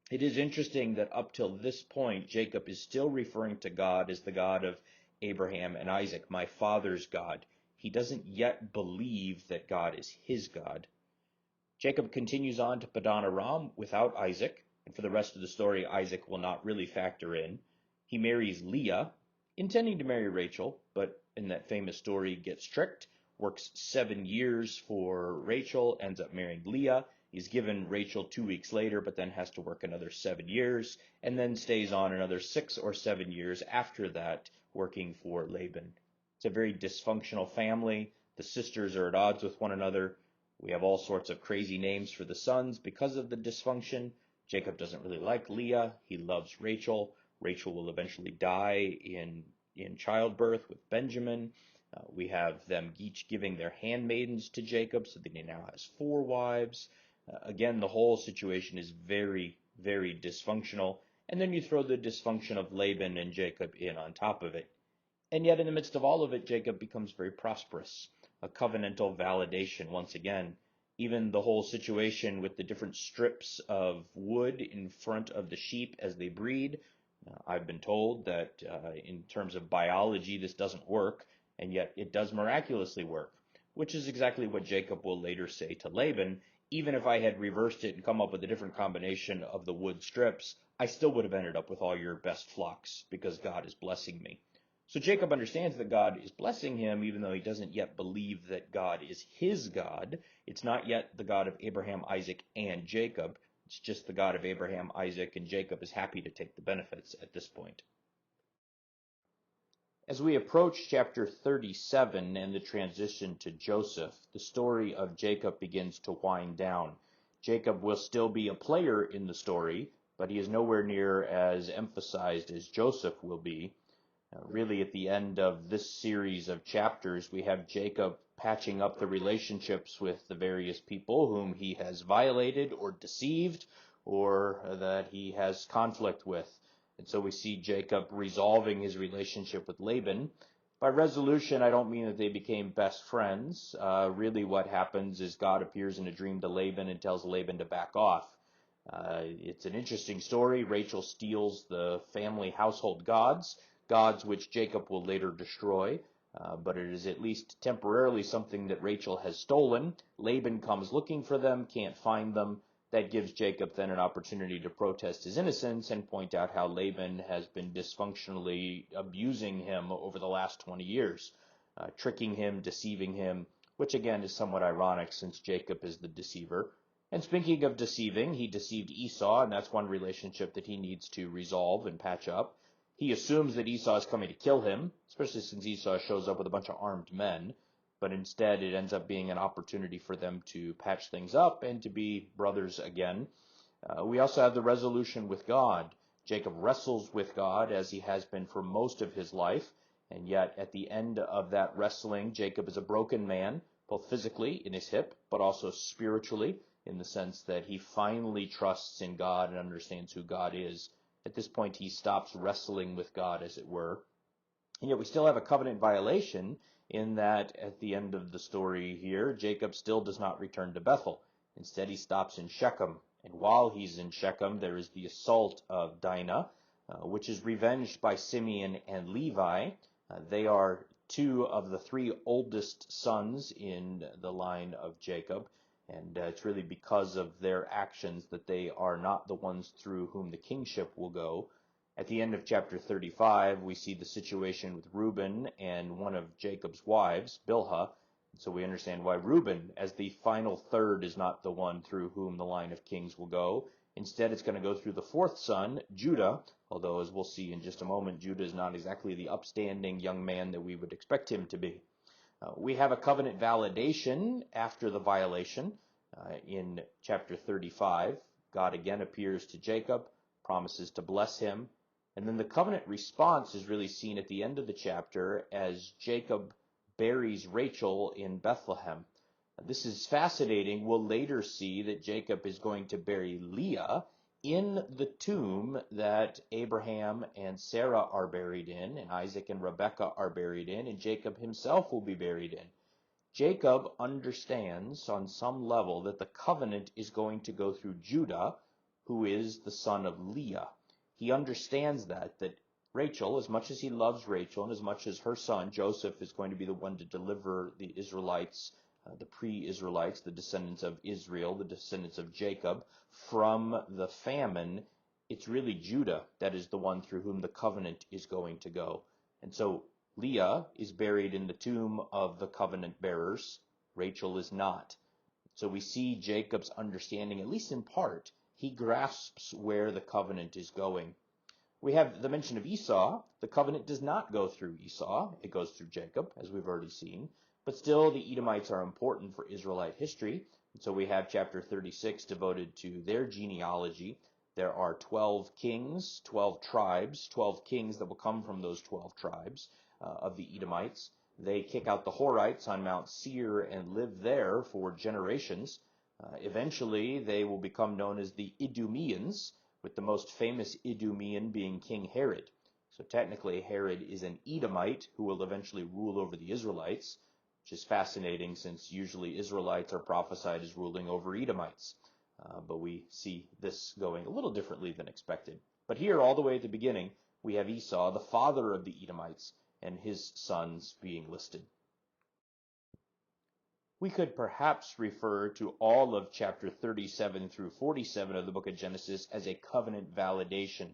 A: It is interesting that up till this point, Jacob is still referring to God as the God of Abraham and Isaac, my father's God. He doesn't yet believe that God is his God. Jacob continues on to Padan Aram without Isaac, and for the rest of the story, Isaac will not really factor in. He marries Leah, intending to marry Rachel, but in that famous story gets tricked, works 7 years for Rachel, ends up marrying Leah. He's given Rachel 2 weeks later, but then has to work another 7 years, and then stays on another 6 or 7 years after that, working for Laban. It's a very dysfunctional family. The sisters are at odds with one another. We have all sorts of crazy names for the sons because of the dysfunction. Jacob doesn't really like Leah. He loves Rachel. Rachel will eventually die in childbirth with Benjamin. We have them each giving their handmaidens to Jacob so that he now has 4 wives. Again, the whole situation is very, very dysfunctional. And then you throw the dysfunction of Laban and Jacob in on top of it. And yet in the midst of all of it, Jacob becomes very prosperous. A covenantal validation once again. Even the whole situation with the different strips of wood in front of the sheep as they breed. I've been told that in terms of biology this doesn't work, and yet it does miraculously work, which is exactly what Jacob will later say to Laban. Even if I had reversed it and come up with a different combination of the wood strips, I still would have ended up with all your best flocks because God is blessing me. So Jacob understands that God is blessing him, even though he doesn't yet believe that God is his God. It's not yet the God of Abraham, Isaac, and Jacob. It's just the God of Abraham, Isaac, and Jacob is happy to take the benefits at this point. As we approach chapter 37 and the transition to Joseph, the story of Jacob begins to wind down. Jacob will still be a player in the story, but he is nowhere near as emphasized as Joseph will be. Really, at the end of this series of chapters, we have Jacob patching up the relationships with the various people whom he has violated or deceived or that he has conflict with. And so we see Jacob resolving his relationship with Laban. By resolution, I don't mean that they became best friends. Really what happens is God appears in a dream to Laban and tells Laban to back off. It's an interesting story. Rachel steals the family household gods which Jacob will later destroy, but it is at least temporarily something that Rachel has stolen. Laban comes looking for them, can't find them. That gives Jacob then an opportunity to protest his innocence and point out how Laban has been dysfunctionally abusing him over the last 20 years, tricking him, deceiving him, which again is somewhat ironic since Jacob is the deceiver. And speaking of deceiving, he deceived Esau, and that's one relationship that he needs to resolve and patch up. He assumes that Esau is coming to kill him, especially since Esau shows up with a bunch of armed men, but instead it ends up being an opportunity for them to patch things up and to be brothers again. We also have the resolution with God. Jacob wrestles with God as he has been for most of his life, and yet at the end of that wrestling, Jacob is a broken man, both physically in his hip, but also spiritually, in the sense that he finally trusts in God and understands who God is. At this point, he stops wrestling with God, as it were. And yet we still have a covenant violation in that at the end of the story here, Jacob still does not return to Bethel. Instead, he stops in Shechem. And while he's in Shechem, there is the assault of Dinah, which is revenged by Simeon and Levi. They are 2 of the 3 oldest sons in the line of Jacob. And it's really because of their actions that they are not the ones through whom the kingship will go. At the end of chapter 35, we see the situation with Reuben and one of Jacob's wives, Bilhah. So we understand why Reuben, as the final third, is not the one through whom the line of kings will go. Instead, it's going to go through the fourth son, Judah, although, as we'll see in just a moment, Judah is not exactly the upstanding young man that we would expect him to be. We have a covenant validation after the violation. In chapter 35, God again appears to Jacob, promises to bless him, and then the covenant response is really seen at the end of the chapter as Jacob buries Rachel in Bethlehem. This is fascinating. We'll later see that Jacob is going to bury Leah in the tomb that Abraham and Sarah are buried in, and Isaac and Rebekah are buried in, and Jacob himself will be buried in. Jacob understands on some level that the covenant is going to go through Judah, who is the son of Leah. He understands that Rachel, as much as he loves Rachel and as much as her son Joseph is going to be the one to deliver the Israelites, the pre-Israelites, the descendants of Israel, the descendants of Jacob, from the famine, it's really Judah that is the one through whom the covenant is going to go. And so Leah is buried in the tomb of the covenant bearers. Rachel is not. So we see Jacob's understanding, at least in part. He grasps where the covenant is going. We have the mention of Esau. The covenant does not go through Esau. It goes through Jacob, as we've already seen. But still, the Edomites are important for Israelite history. And so we have chapter 36 devoted to their genealogy. There are 12 kings, 12 tribes, 12 kings that will come from those 12 tribes of the Edomites. They kick out the Horites on Mount Seir and live there for generations. Eventually, they will become known as the Idumeans, with the most famous Idumean being King Herod. So technically, Herod is an Edomite who will eventually rule over the Israelites, which is fascinating since usually Israelites are prophesied as ruling over Edomites. But we see this going a little differently than expected. But here, all the way at the beginning, we have Esau, the father of the Edomites, and his sons being listed. We could perhaps refer to all of chapter 37 through 47 of the book of Genesis as a covenant validation.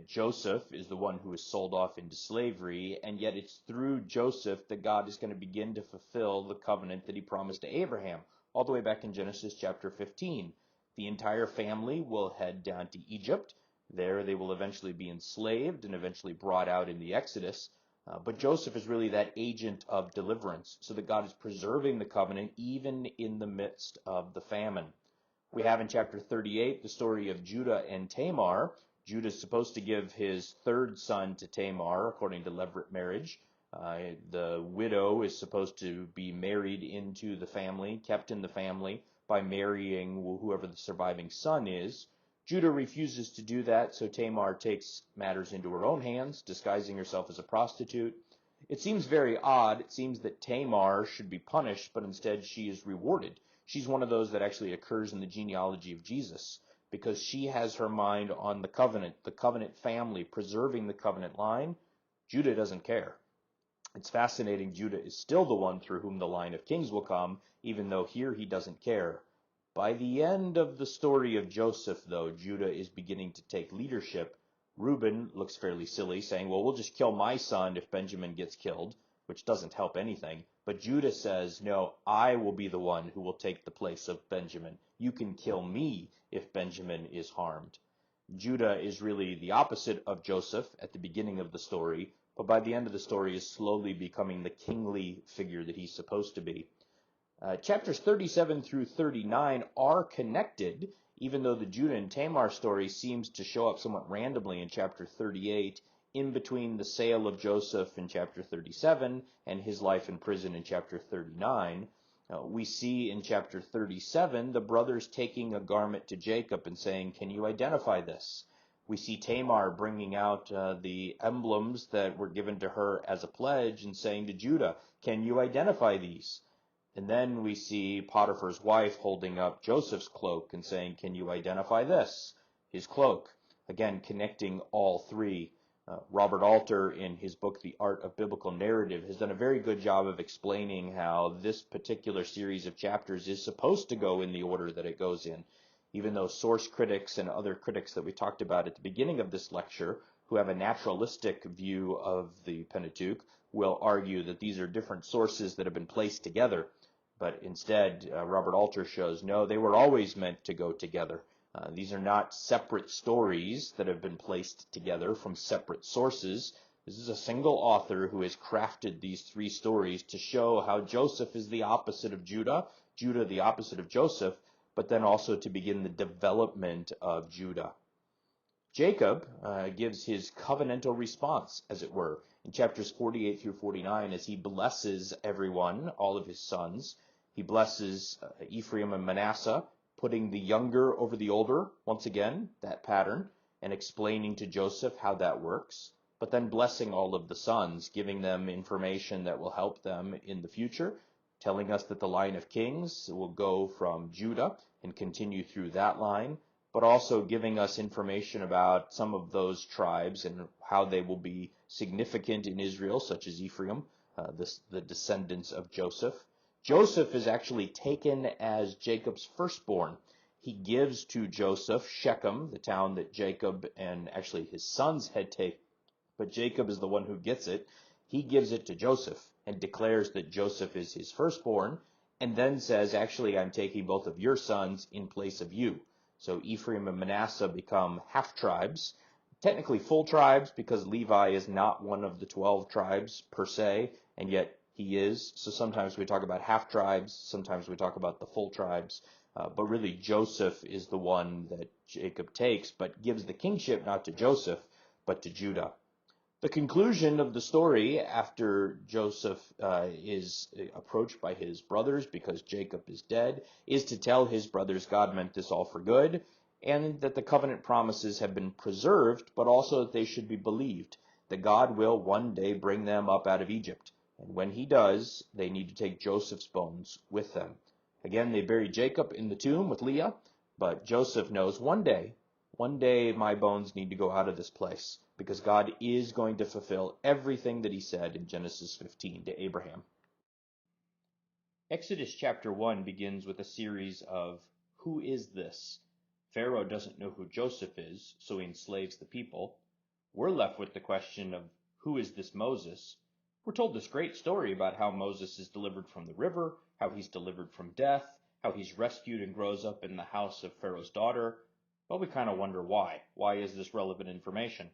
A: Joseph is the one who is sold off into slavery, and yet it's through Joseph that God is going to begin to fulfill the covenant that he promised to Abraham, all the way back in Genesis chapter 15. The entire family will head down to Egypt. There they will eventually be enslaved and eventually brought out in the Exodus. But Joseph is really that agent of deliverance, so that God is preserving the covenant even in the midst of the famine. We have in chapter 38 the story of Judah and Tamar. Judah is supposed to give his third son to Tamar, according to levirate marriage. The widow is supposed to be married into the family, kept in the family, by marrying whoever the surviving son is. Judah refuses to do that, so Tamar takes matters into her own hands, disguising herself as a prostitute. It seems very odd. It seems that Tamar should be punished, but instead she is rewarded. She's one of those that actually occurs in the genealogy of Jesus, because she has her mind on the covenant family, preserving the covenant line. Judah doesn't care. It's fascinating. Judah is still the one through whom the line of kings will come, even though here he doesn't care. By the end of the story of Joseph, though, Judah is beginning to take leadership. Reuben looks fairly silly, saying, well, we'll just kill my son if Benjamin gets killed, which doesn't help anything. But Judah says, no, I will be the one who will take the place of Benjamin. You can kill me if Benjamin is harmed. Judah is really the opposite of Joseph at the beginning of the story, but by the end of the story is slowly becoming the kingly figure that he's supposed to be. Chapters 37 through 39 are connected, even though the Judah and Tamar story seems to show up somewhat randomly in chapter 38, in between the sale of Joseph in chapter 37 and his life in prison in chapter 39. We see in chapter 37 the brothers taking a garment to Jacob and saying, can you identify this? We see Tamar bringing out the emblems that were given to her as a pledge and saying to Judah, can you identify these? And then we see Potiphar's wife holding up Joseph's cloak and saying, can you identify this? His cloak. Again, connecting all three. Robert Alter, in his book, The Art of Biblical Narrative, has done a very good job of explaining how this particular series of chapters is supposed to go in the order that it goes in. Even though source critics and other critics that we talked about at the beginning of this lecture, who have a naturalistic view of the Pentateuch will argue that these are different sources that have been placed together. But instead, Robert Alter shows, no, they were always meant to go together. These are not separate stories that have been placed together from separate sources. This is a single author who has crafted these three stories to show how Joseph is the opposite of Judah, Judah the opposite of Joseph, but then also to begin the development of Judah. Jacob gives his covenantal response, as it were, in chapters 48 through 49, as he blesses everyone, all of his sons. He blesses Ephraim and Manasseh, putting the younger over the older, once again, that pattern, and explaining to Joseph how that works, but then blessing all of the sons, giving them information that will help them in the future, telling us that the line of kings will go from Judah and continue through that line, but also giving us information about some of those tribes and how they will be significant in Israel, such as Ephraim, the descendants of Joseph. Joseph is actually taken as Jacob's firstborn. He gives to Joseph Shechem, the town that Jacob and actually his sons had taken, but Jacob is the one who gets it. He gives it to Joseph and declares that Joseph is his firstborn, and then says, actually, I'm taking both of your sons in place of you. So Ephraim and Manasseh become half-tribes, technically full tribes because Levi is not one of the 12 tribes per se, and yet he is. So sometimes we talk about half-tribes, sometimes we talk about the full tribes, but really Joseph is the one that Jacob takes, but gives the kingship not to Joseph, but to Judah. The conclusion of the story after Joseph is approached by his brothers because Jacob is dead is to tell his brothers God meant this all for good and that the covenant promises have been preserved, but also that they should be believed, that God will one day bring them up out of Egypt. And when he does, they need to take Joseph's bones with them. Again, they bury Jacob in the tomb with Leah, but Joseph knows one day my bones need to go out of this place, because God is going to fulfill everything that he said in Genesis 15 to Abraham. Exodus chapter 1 begins with a series of, who is this? Pharaoh doesn't know who Joseph is, so he enslaves the people. We're left with the question of, who is this Moses? We're told this great story about how Moses is delivered from the river, how he's delivered from death, how he's rescued and grows up in the house of Pharaoh's daughter. But we kind of wonder why. Why is this relevant information?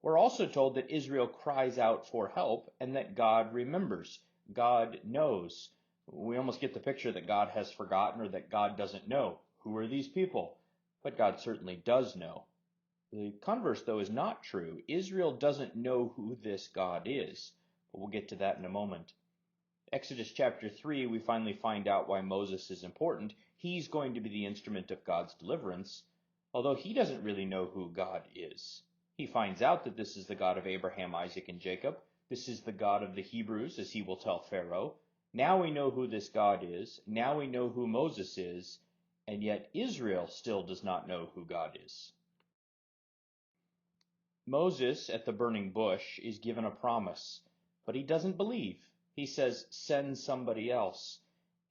A: We're also told that Israel cries out for help and that God remembers. God knows. We almost get the picture that God has forgotten or that God doesn't know. Who are these people? But God certainly does know. The converse, though, is not true. Israel doesn't know who this God is. But we'll get to that in a moment. Exodus chapter 3, we finally find out why Moses is important. He's going to be the instrument of God's deliverance, although he doesn't really know who God is. He finds out that this is the God of Abraham, Isaac, and Jacob. This is the God of the Hebrews, as he will tell Pharaoh. Now we know who this God is. Now we know who Moses is. And yet Israel still does not know who God is. Moses, at the burning bush, is given a promise, but he doesn't believe. He says, send somebody else.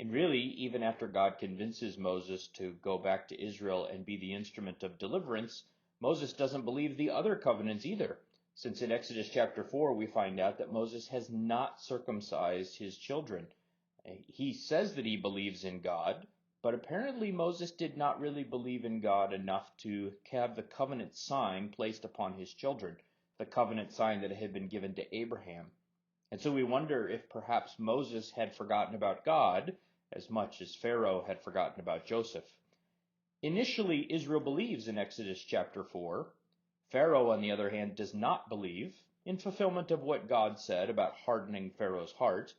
A: And really, even after God convinces Moses to go back to Israel and be the instrument of deliverance, Moses doesn't believe the other covenants either, since in Exodus chapter 4 we find out that Moses has not circumcised his children. He says that he believes in God, but apparently Moses did not really believe in God enough to have the covenant sign placed upon his children, the covenant sign that had been given to Abraham. And so we wonder if perhaps Moses had forgotten about God as much as Pharaoh had forgotten about Joseph. Initially, Israel believes in Exodus chapter 4. Pharaoh, on the other hand, does not believe, in fulfillment of what God said about hardening Pharaoh's heart.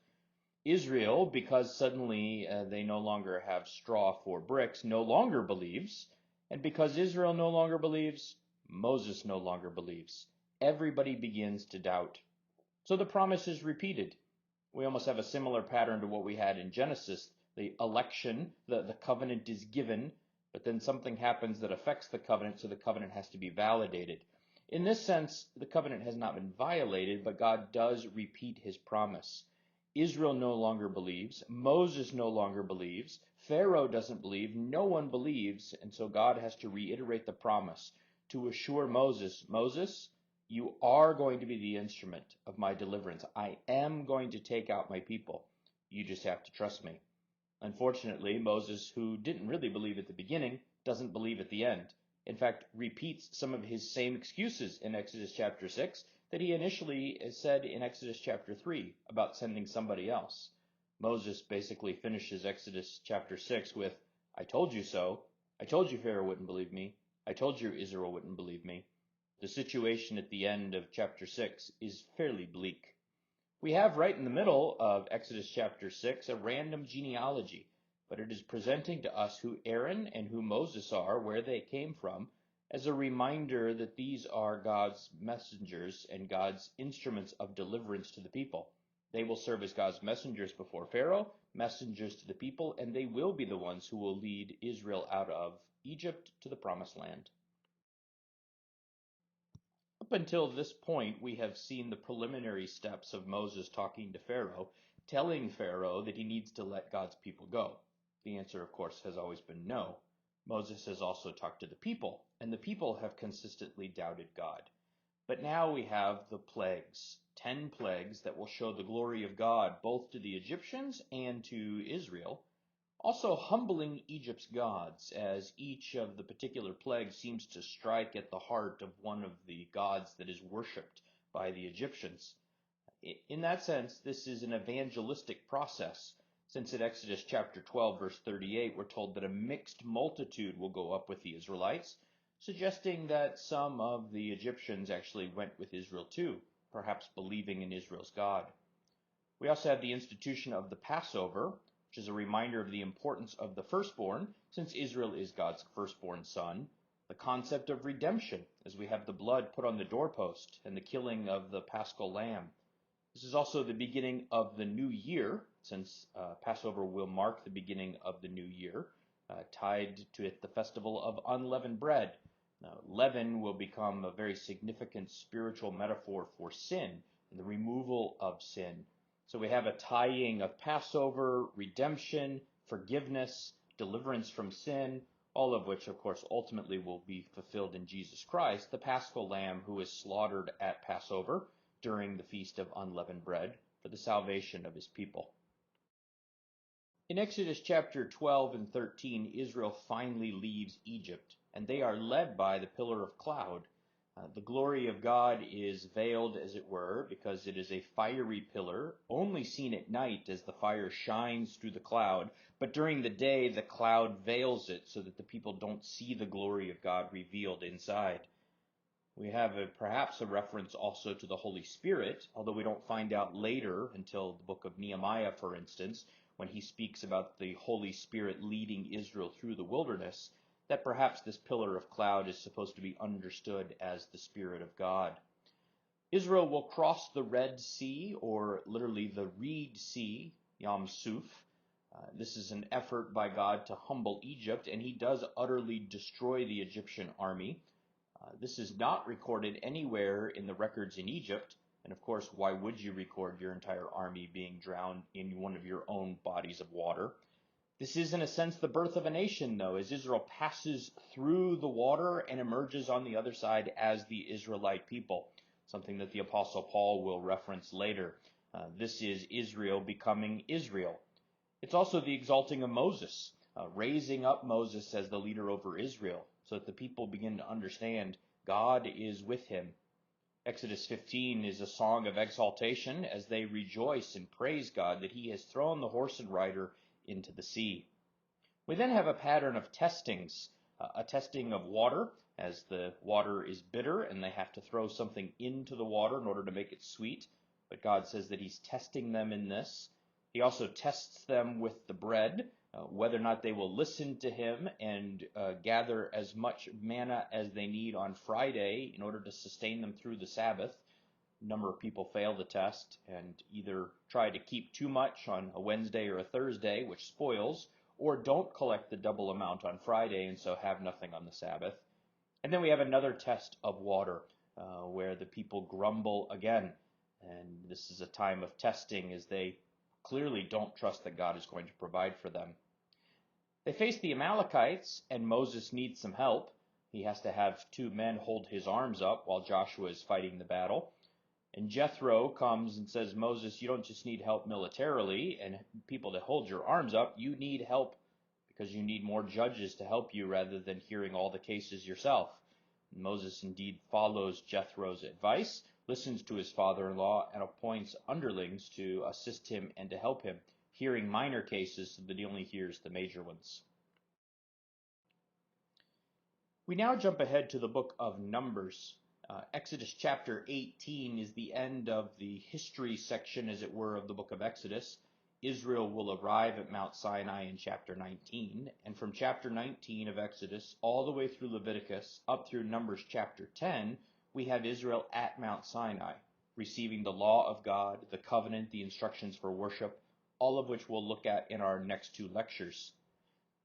A: Israel, because suddenly they no longer have straw for bricks, no longer believes. And because Israel no longer believes, Moses no longer believes. Everybody begins to doubt. So the promise is repeated. We almost have a similar pattern to what we had in Genesis. The election, the covenant is given, but then something happens that affects the covenant, so the covenant has to be validated. In this sense, the covenant has not been violated, but God does repeat his promise. Israel no longer believes. Moses no longer believes. Pharaoh doesn't believe. No one believes, and so God has to reiterate the promise to assure Moses, Moses, You are going to be the instrument of my deliverance. I am going to take out my people. You just have to trust me. Unfortunately, Moses, who didn't really believe at the beginning, doesn't believe at the end. In fact, repeats some of his same excuses in Exodus chapter 6 that he initially said in Exodus chapter 3 about sending somebody else. Moses basically finishes Exodus chapter 6 with, I told you so. I told you Pharaoh wouldn't believe me. I told you Israel wouldn't believe me. The situation at the end of chapter 6 is fairly bleak. We have right in the middle of Exodus chapter 6 a random genealogy, but it is presenting to us who Aaron and who Moses are, where they came from, as a reminder that these are God's messengers and God's instruments of deliverance to the people. They will serve as God's messengers before Pharaoh, messengers to the people, and they will be the ones who will lead Israel out of Egypt to the promised land. Up until this point, we have seen the preliminary steps of Moses talking to Pharaoh, telling Pharaoh that he needs to let God's people go. The answer, of course, has always been no. Moses has also talked to the people, and the people have consistently doubted God. But now we have the plagues, 10 plagues that will show the glory of God both to the Egyptians and to Israel, also humbling Egypt's gods, as each of the particular plagues seems to strike at the heart of one of the gods that is worshipped by the Egyptians. In that sense, this is an evangelistic process, since in Exodus chapter 12, verse 38, we're told that a mixed multitude will go up with the Israelites, suggesting that some of the Egyptians actually went with Israel too, perhaps believing in Israel's God. We also have the institution of the Passover, which is a reminder of the importance of the firstborn, since Israel is God's firstborn son. The concept of redemption, as we have the blood put on the doorpost and the killing of the paschal lamb. This is also the beginning of the new year, since Passover will mark the beginning of the new year, tied to it the festival of unleavened bread. Now, leaven will become a very significant spiritual metaphor for sin and the removal of sin. So we have a tying of Passover, redemption, forgiveness, deliverance from sin, all of which, of course, ultimately will be fulfilled in Jesus Christ, the Paschal Lamb who is slaughtered at Passover during the Feast of Unleavened Bread for the salvation of his people. In Exodus chapter 12 and 13, Israel finally leaves Egypt, and they are led by the pillar of cloud. The glory of God is veiled, as it were, because it is a fiery pillar, only seen at night as the fire shines through the cloud, but during the day the cloud veils it so that the people don't see the glory of God revealed inside. We have perhaps a reference also to the Holy Spirit, although we don't find out later until the book of Nehemiah, for instance, when he speaks about the Holy Spirit leading Israel through the wilderness, that perhaps this pillar of cloud is supposed to be understood as the Spirit of God. Israel will cross the Red Sea, or literally the Reed Sea, Yam Suf. This is an effort by God to humble Egypt, and he does utterly destroy the Egyptian army. This is not recorded anywhere in the records in Egypt, and of course, why would you record your entire army being drowned in one of your own bodies of water? This is, in a sense, the birth of a nation, though, as Israel passes through the water and emerges on the other side as the Israelite people, something that the Apostle Paul will reference later. This is Israel becoming Israel. It's also the exalting of Moses, raising up Moses as the leader over Israel, so that the people begin to understand God is with him. Exodus 15 is a song of exaltation as they rejoice and praise God that he has thrown the horse and rider into the sea. We then have a pattern of testings, a testing of water, as the water is bitter and they have to throw something into the water in order to make it sweet. But God says that he's testing them in this. He also tests them with the bread, whether or not they will listen to him and gather as much manna as they need on Friday in order to sustain them through the Sabbath. A number of people fail the test and either try to keep too much on a Wednesday or a Thursday, which spoils, or don't collect the double amount on Friday and so have nothing on the Sabbath. And then we have another test of water where the people grumble again. And this is a time of testing as they clearly don't trust that God is going to provide for them. They face the Amalekites, and Moses needs some help. He has to have two men hold his arms up while Joshua is fighting the battle. And Jethro comes and says, Moses, you don't just need help militarily and people to hold your arms up. You need help because you need more judges to help you rather than hearing all the cases yourself. And Moses indeed follows Jethro's advice, listens to his father-in-law, and appoints underlings to assist him and to help him, hearing minor cases so that he only hears the major ones. We now jump ahead to the book of Numbers. Exodus chapter 18 is the end of the history section, as it were, of the book of Exodus. Israel will arrive at Mount Sinai in chapter 19, and from chapter 19 of Exodus all the way through Leviticus up through Numbers chapter 10, we have Israel at Mount Sinai, receiving the law of God, the covenant, the instructions for worship, all of which we'll look at in our next two lectures.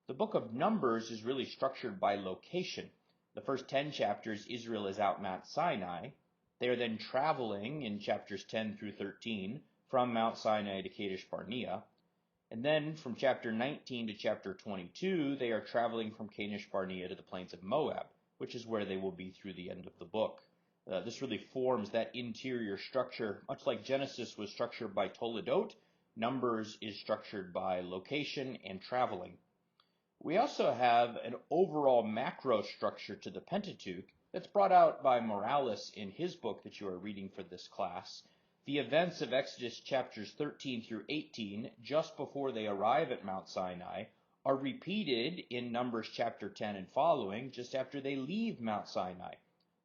A: The book of Numbers is really structured by location. The first 10 chapters, Israel is out Mount Sinai. They are then traveling in chapters 10 through 13 from Mount Sinai to Kadesh Barnea. And then from chapter 19 to chapter 22, they are traveling from Kadesh Barnea to the plains of Moab, which is where they will be through the end of the book. This really forms that interior structure, much like Genesis was structured by Toledot. Numbers is structured by location and traveling. We also have an overall macro structure to the Pentateuch that's brought out by Morales in his book that you are reading for this class. The events of Exodus chapters 13 through 18, just before they arrive at Mount Sinai, are repeated in Numbers chapter 10 and following, just after they leave Mount Sinai.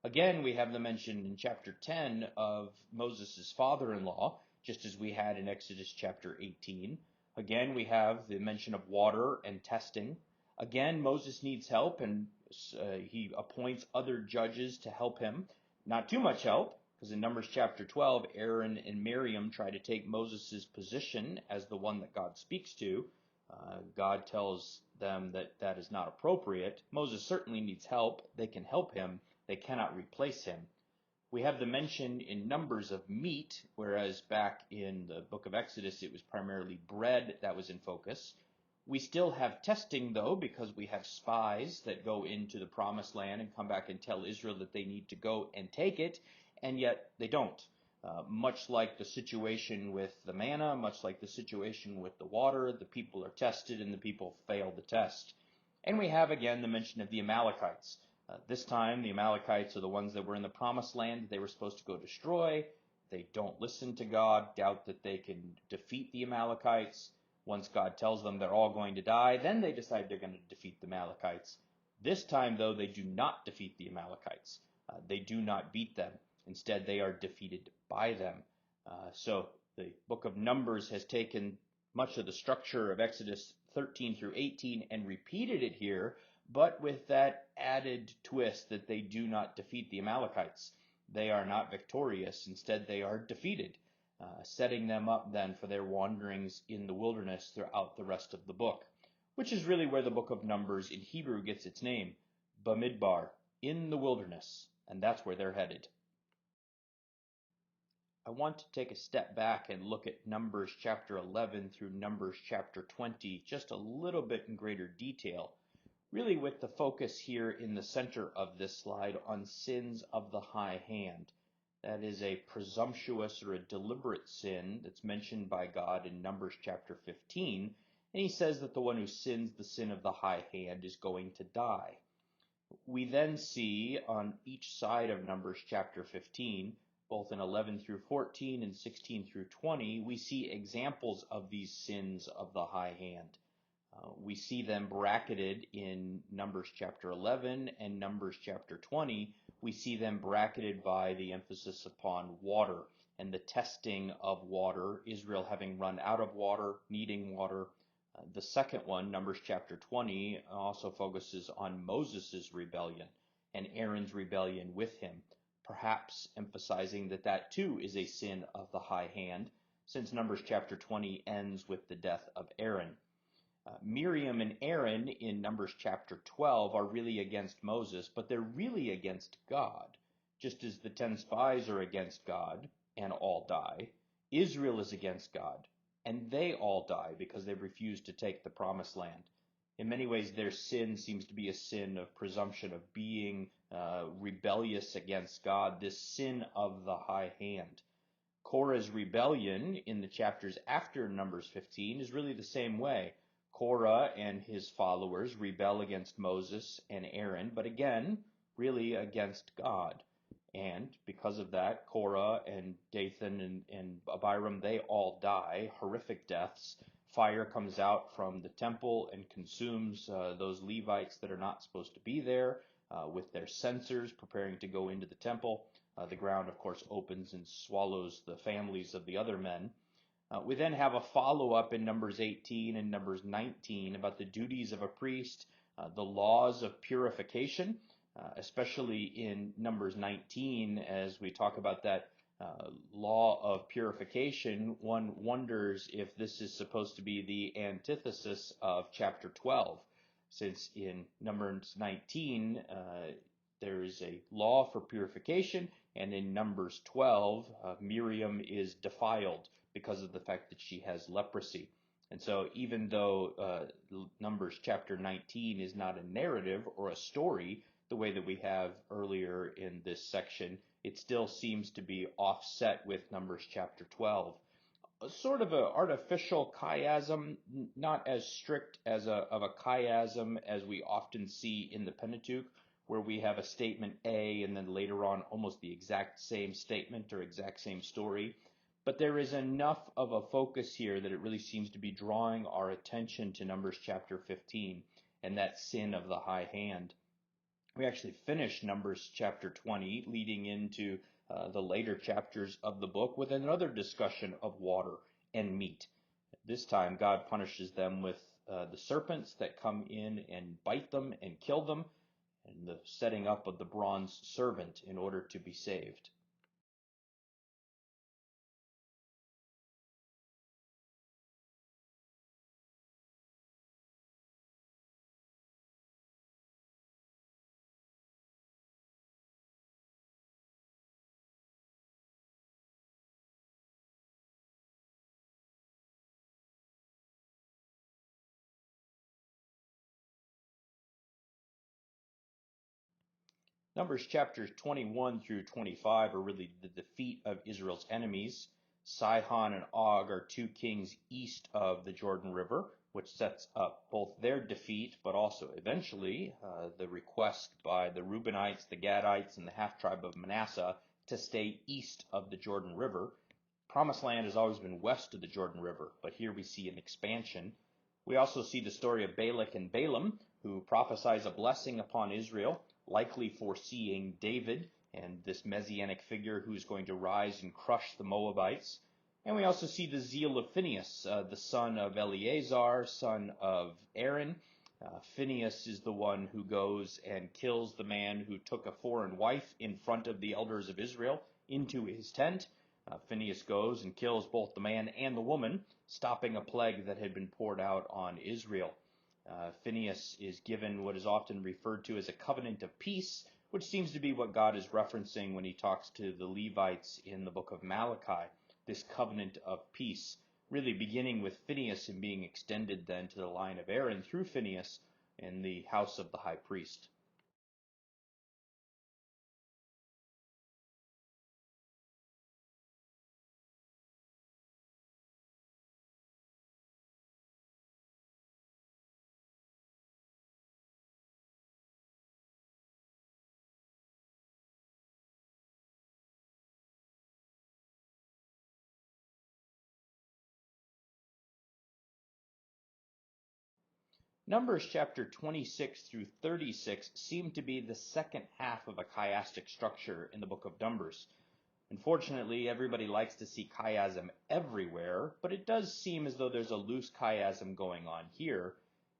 A: Again, we have the mention in chapter 10 of Moses' father-in-law, just as we had in Exodus chapter 18. Again, we have the mention of water and testing. Again, Moses needs help, and he appoints other judges to help him. Not too much help, because in Numbers chapter 12, Aaron and Miriam try to take Moses' position as the one that God speaks to. God tells them that that is not appropriate. Moses certainly needs help. They can help him. They cannot replace him. We have the mention in Numbers of meat, whereas back in the book of Exodus it was primarily bread that was in focus. We still have testing, though, because we have spies that go into the promised land and come back and tell Israel that they need to go and take it, and yet they don't. Much like the situation with the manna, much like the situation with the water, the people are tested and the people fail the test. And we have again the mention of the Amalekites. This time, the Amalekites are the ones that were in the promised land that they were supposed to go destroy. They don't listen to God, doubt that they can defeat the Amalekites. Once God tells them they're all going to die, then they decide they're going to defeat the Amalekites. This time, though, they do not defeat the Amalekites. They do not beat them. Instead, they are defeated by them. So the book of Numbers has taken much of the structure of Exodus 13 through 18 and repeated it here, but with that added twist that they do not defeat the Amalekites. They are not victorious. Instead, they are defeated, setting them up then for their wanderings in the wilderness throughout the rest of the book, which is really where the book of Numbers in Hebrew gets its name, Bamidbar, in the wilderness, and that's where they're headed. I want to take a step back and look at Numbers chapter 11 through Numbers chapter 20 just a little bit in greater detail, really with the focus here in the center of this slide on sins of the high hand. That is a presumptuous or a deliberate sin that's mentioned by God in Numbers chapter 15, and he says that the one who sins the sin of the high hand is going to die. We then see on each side of Numbers chapter 15, both in 11 through 14 and 16 through 20, we see examples of these sins of the high hand. We see them bracketed in Numbers chapter 11 and Numbers chapter 20. We see them bracketed by the emphasis upon water and the testing of water, Israel having run out of water, needing water. The second one, Numbers chapter 20, also focuses on Moses' rebellion and Aaron's rebellion with him, perhaps emphasizing that that too is a sin of the high hand, since Numbers chapter 20 ends with the death of Aaron. Miriam and Aaron in Numbers chapter 12 are really against Moses, but they're really against God. Just as the 10 spies are against God and all die, Israel is against God, and they all die because they refuse to take the promised land. In many ways, their sin seems to be a sin of presumption, of being rebellious against God, this sin of the high hand. Korah's rebellion in the chapters after Numbers 15 is really the same way. Korah and his followers rebel against Moses and Aaron, but again, really against God. And because of that, Korah and Dathan and Abiram, they all die, horrific deaths. Fire comes out from the temple and consumes those Levites that are not supposed to be there with their censers preparing to go into the temple. The ground, of course, opens and swallows the families of the other men. We then have a follow-up in Numbers 18 and Numbers 19 about the duties of a priest, the laws of purification, especially in Numbers 19 as we talk about that law of purification. One wonders if this is supposed to be the antithesis of chapter 12, since in Numbers 19 there is a law for purification, and in Numbers 12 Miriam is defiled because of the fact that she has leprosy. And so even though Numbers chapter 19 is not a narrative or a story the way that we have earlier in this section, it still seems to be offset with Numbers chapter 12. A sort of an artificial chiasm, not as strict as of a chiasm as we often see in the Pentateuch, where we have a statement A and then later on almost the exact same statement or exact same story. But there is enough of a focus here that it really seems to be drawing our attention to Numbers chapter 15 and that sin of the high hand. We actually finished Numbers chapter 20, leading into the later chapters of the book with another discussion of water and meat. This time, God punishes them with the serpents that come in and bite them and kill them, and the setting up of the bronze servant in order to be saved. Numbers chapters 21 through 25 are really the defeat of Israel's enemies. Sihon and Og are two kings east of the Jordan River, which sets up both their defeat, but also eventually the request by the Reubenites, the Gadites, and the half-tribe of Manasseh to stay east of the Jordan River. Promised land has always been west of the Jordan River, but here we see an expansion. We also see the story of Balak and Balaam, who prophesies a blessing upon Israel, likely foreseeing David and this messianic figure who's going to rise and crush the Moabites. And we also see the zeal of Phinehas, the son of Eleazar, son of Aaron. Phinehas is the one who goes and kills the man who took a foreign wife in front of the elders of Israel into his tent. Phinehas goes and kills both the man and the woman, stopping a plague that had been poured out on Israel. Phinehas is given what is often referred to as a covenant of peace, which seems to be what God is referencing when he talks to the Levites in the book of Malachi, this covenant of peace, really beginning with Phinehas and being extended then to the line of Aaron through Phinehas in the house of the high priest. Numbers chapter 26 through 36 seem to be the second half of a chiastic structure in the book of Numbers. Unfortunately, everybody likes to see chiasm everywhere, but it does seem as though there's a loose chiasm going on here.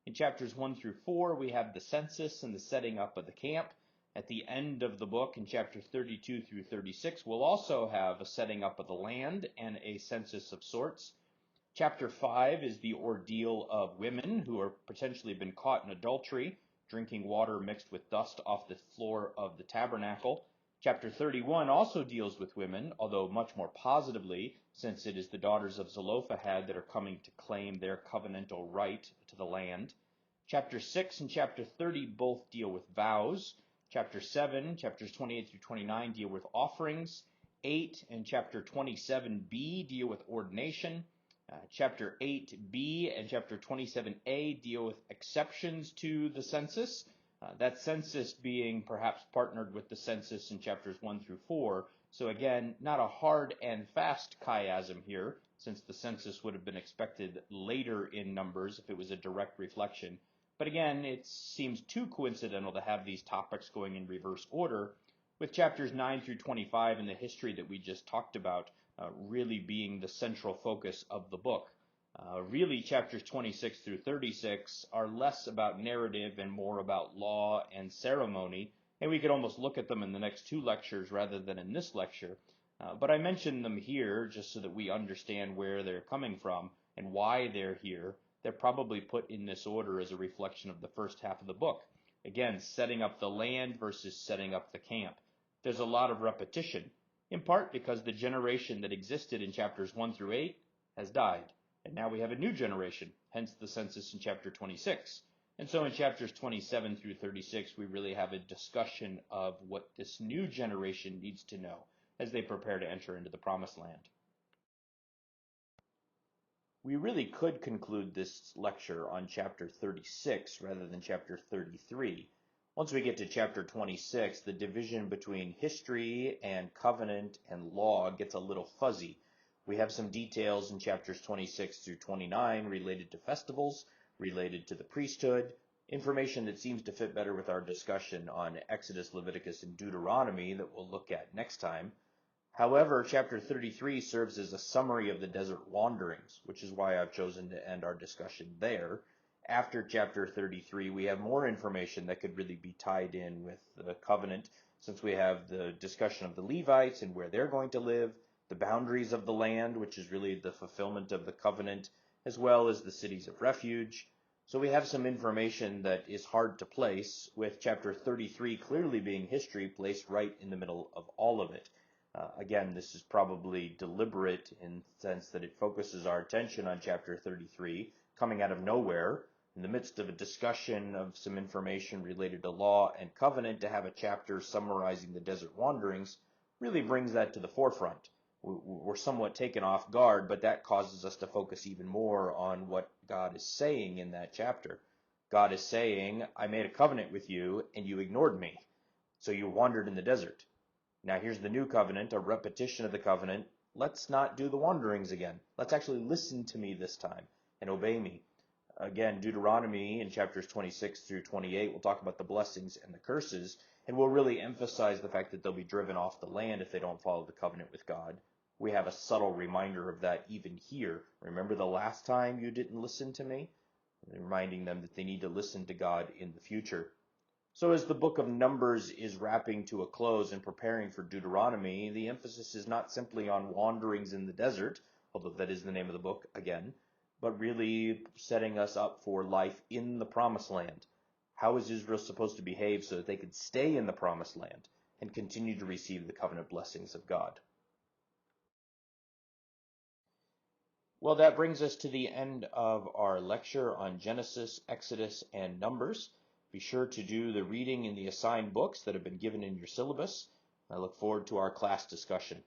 A: In chapters 1 through 4, we have the census and the setting up of the camp. At the end of the book, in chapter 32 through 36, we'll also have a setting up of the land and a census of sorts. Chapter 5 is the ordeal of women who are potentially been caught in adultery, drinking water mixed with dust off the floor of the tabernacle. Chapter 31 also deals with women, although much more positively, since it is the daughters of Zelophehad that are coming to claim their covenantal right to the land. Chapter 6 and chapter 30 both deal with vows. Chapter 7, chapters 28 through 29 deal with offerings. 8 and chapter 27b deal with ordination. Chapter 8b and chapter 27a deal with exceptions to the census. That census being perhaps partnered with the census in chapters 1 through 4. So again, not a hard and fast chiasm here, since the census would have been expected later in Numbers if it was a direct reflection. But again, it seems too coincidental to have these topics going in reverse order, with chapters 9 through 25 and the history that we just talked about really being the central focus of the book. Really, chapters 26 through 36 are less about narrative and more about law and ceremony, and we could almost look at them in the next two lectures rather than in this lecture. But I mention them here just so that we understand where they're coming from and why they're here. They're probably put in this order as a reflection of the first half of the book. Again, setting up the land versus setting up the camp. There's a lot of repetition, in part because the generation that existed in chapters 1 through 8 has died. And now we have a new generation, hence the census in chapter 26. And so in chapters 27 through 36, we really have a discussion of what this new generation needs to know as they prepare to enter into the promised land. We really could conclude this lecture on chapter 36 rather than chapter 33. Once we get to chapter 26, the division between history and covenant and law gets a little fuzzy. We have some details in chapters 26 through 29 related to festivals, related to the priesthood, information that seems to fit better with our discussion on Exodus, Leviticus, and Deuteronomy that we'll look at next time. However, chapter 33 serves as a summary of the desert wanderings, which is why I've chosen to end our discussion there. After chapter 33, we have more information that could really be tied in with the covenant, since we have the discussion of the Levites and where they're going to live, the boundaries of the land, which is really the fulfillment of the covenant, as well as the cities of refuge. So we have some information that is hard to place, with chapter 33 clearly being history placed right in the middle of all of it. Again, this is probably deliberate in the sense that it focuses our attention on chapter 33, coming out of nowhere, in the midst of a discussion of some information related to law and covenant. To have a chapter summarizing the desert wanderings really brings that to the forefront. We're somewhat taken off guard, but that causes us to focus even more on what God is saying in that chapter. God is saying, I made a covenant with you, and you ignored me, so you wandered in the desert. Now here's the new covenant, a repetition of the covenant. Let's not do the wanderings again. Let's actually listen to me this time and obey me. Again, Deuteronomy in chapters 26 through 28 will talk about the blessings and the curses, and we'll really emphasize the fact that they'll be driven off the land if they don't follow the covenant with God. We have a subtle reminder of that even here. Remember the last time you didn't listen to me? Reminding them that they need to listen to God in the future. So as the book of Numbers is wrapping to a close and preparing for Deuteronomy, the emphasis is not simply on wanderings in the desert, although that is the name of the book again, but really setting us up for life in the promised land. How is Israel supposed to behave so that they could stay in the promised land and continue to receive the covenant blessings of God? Well, that brings us to the end of our lecture on Genesis, Exodus, and Numbers. Be sure to do the reading in the assigned books that have been given in your syllabus. I look forward to our class discussion.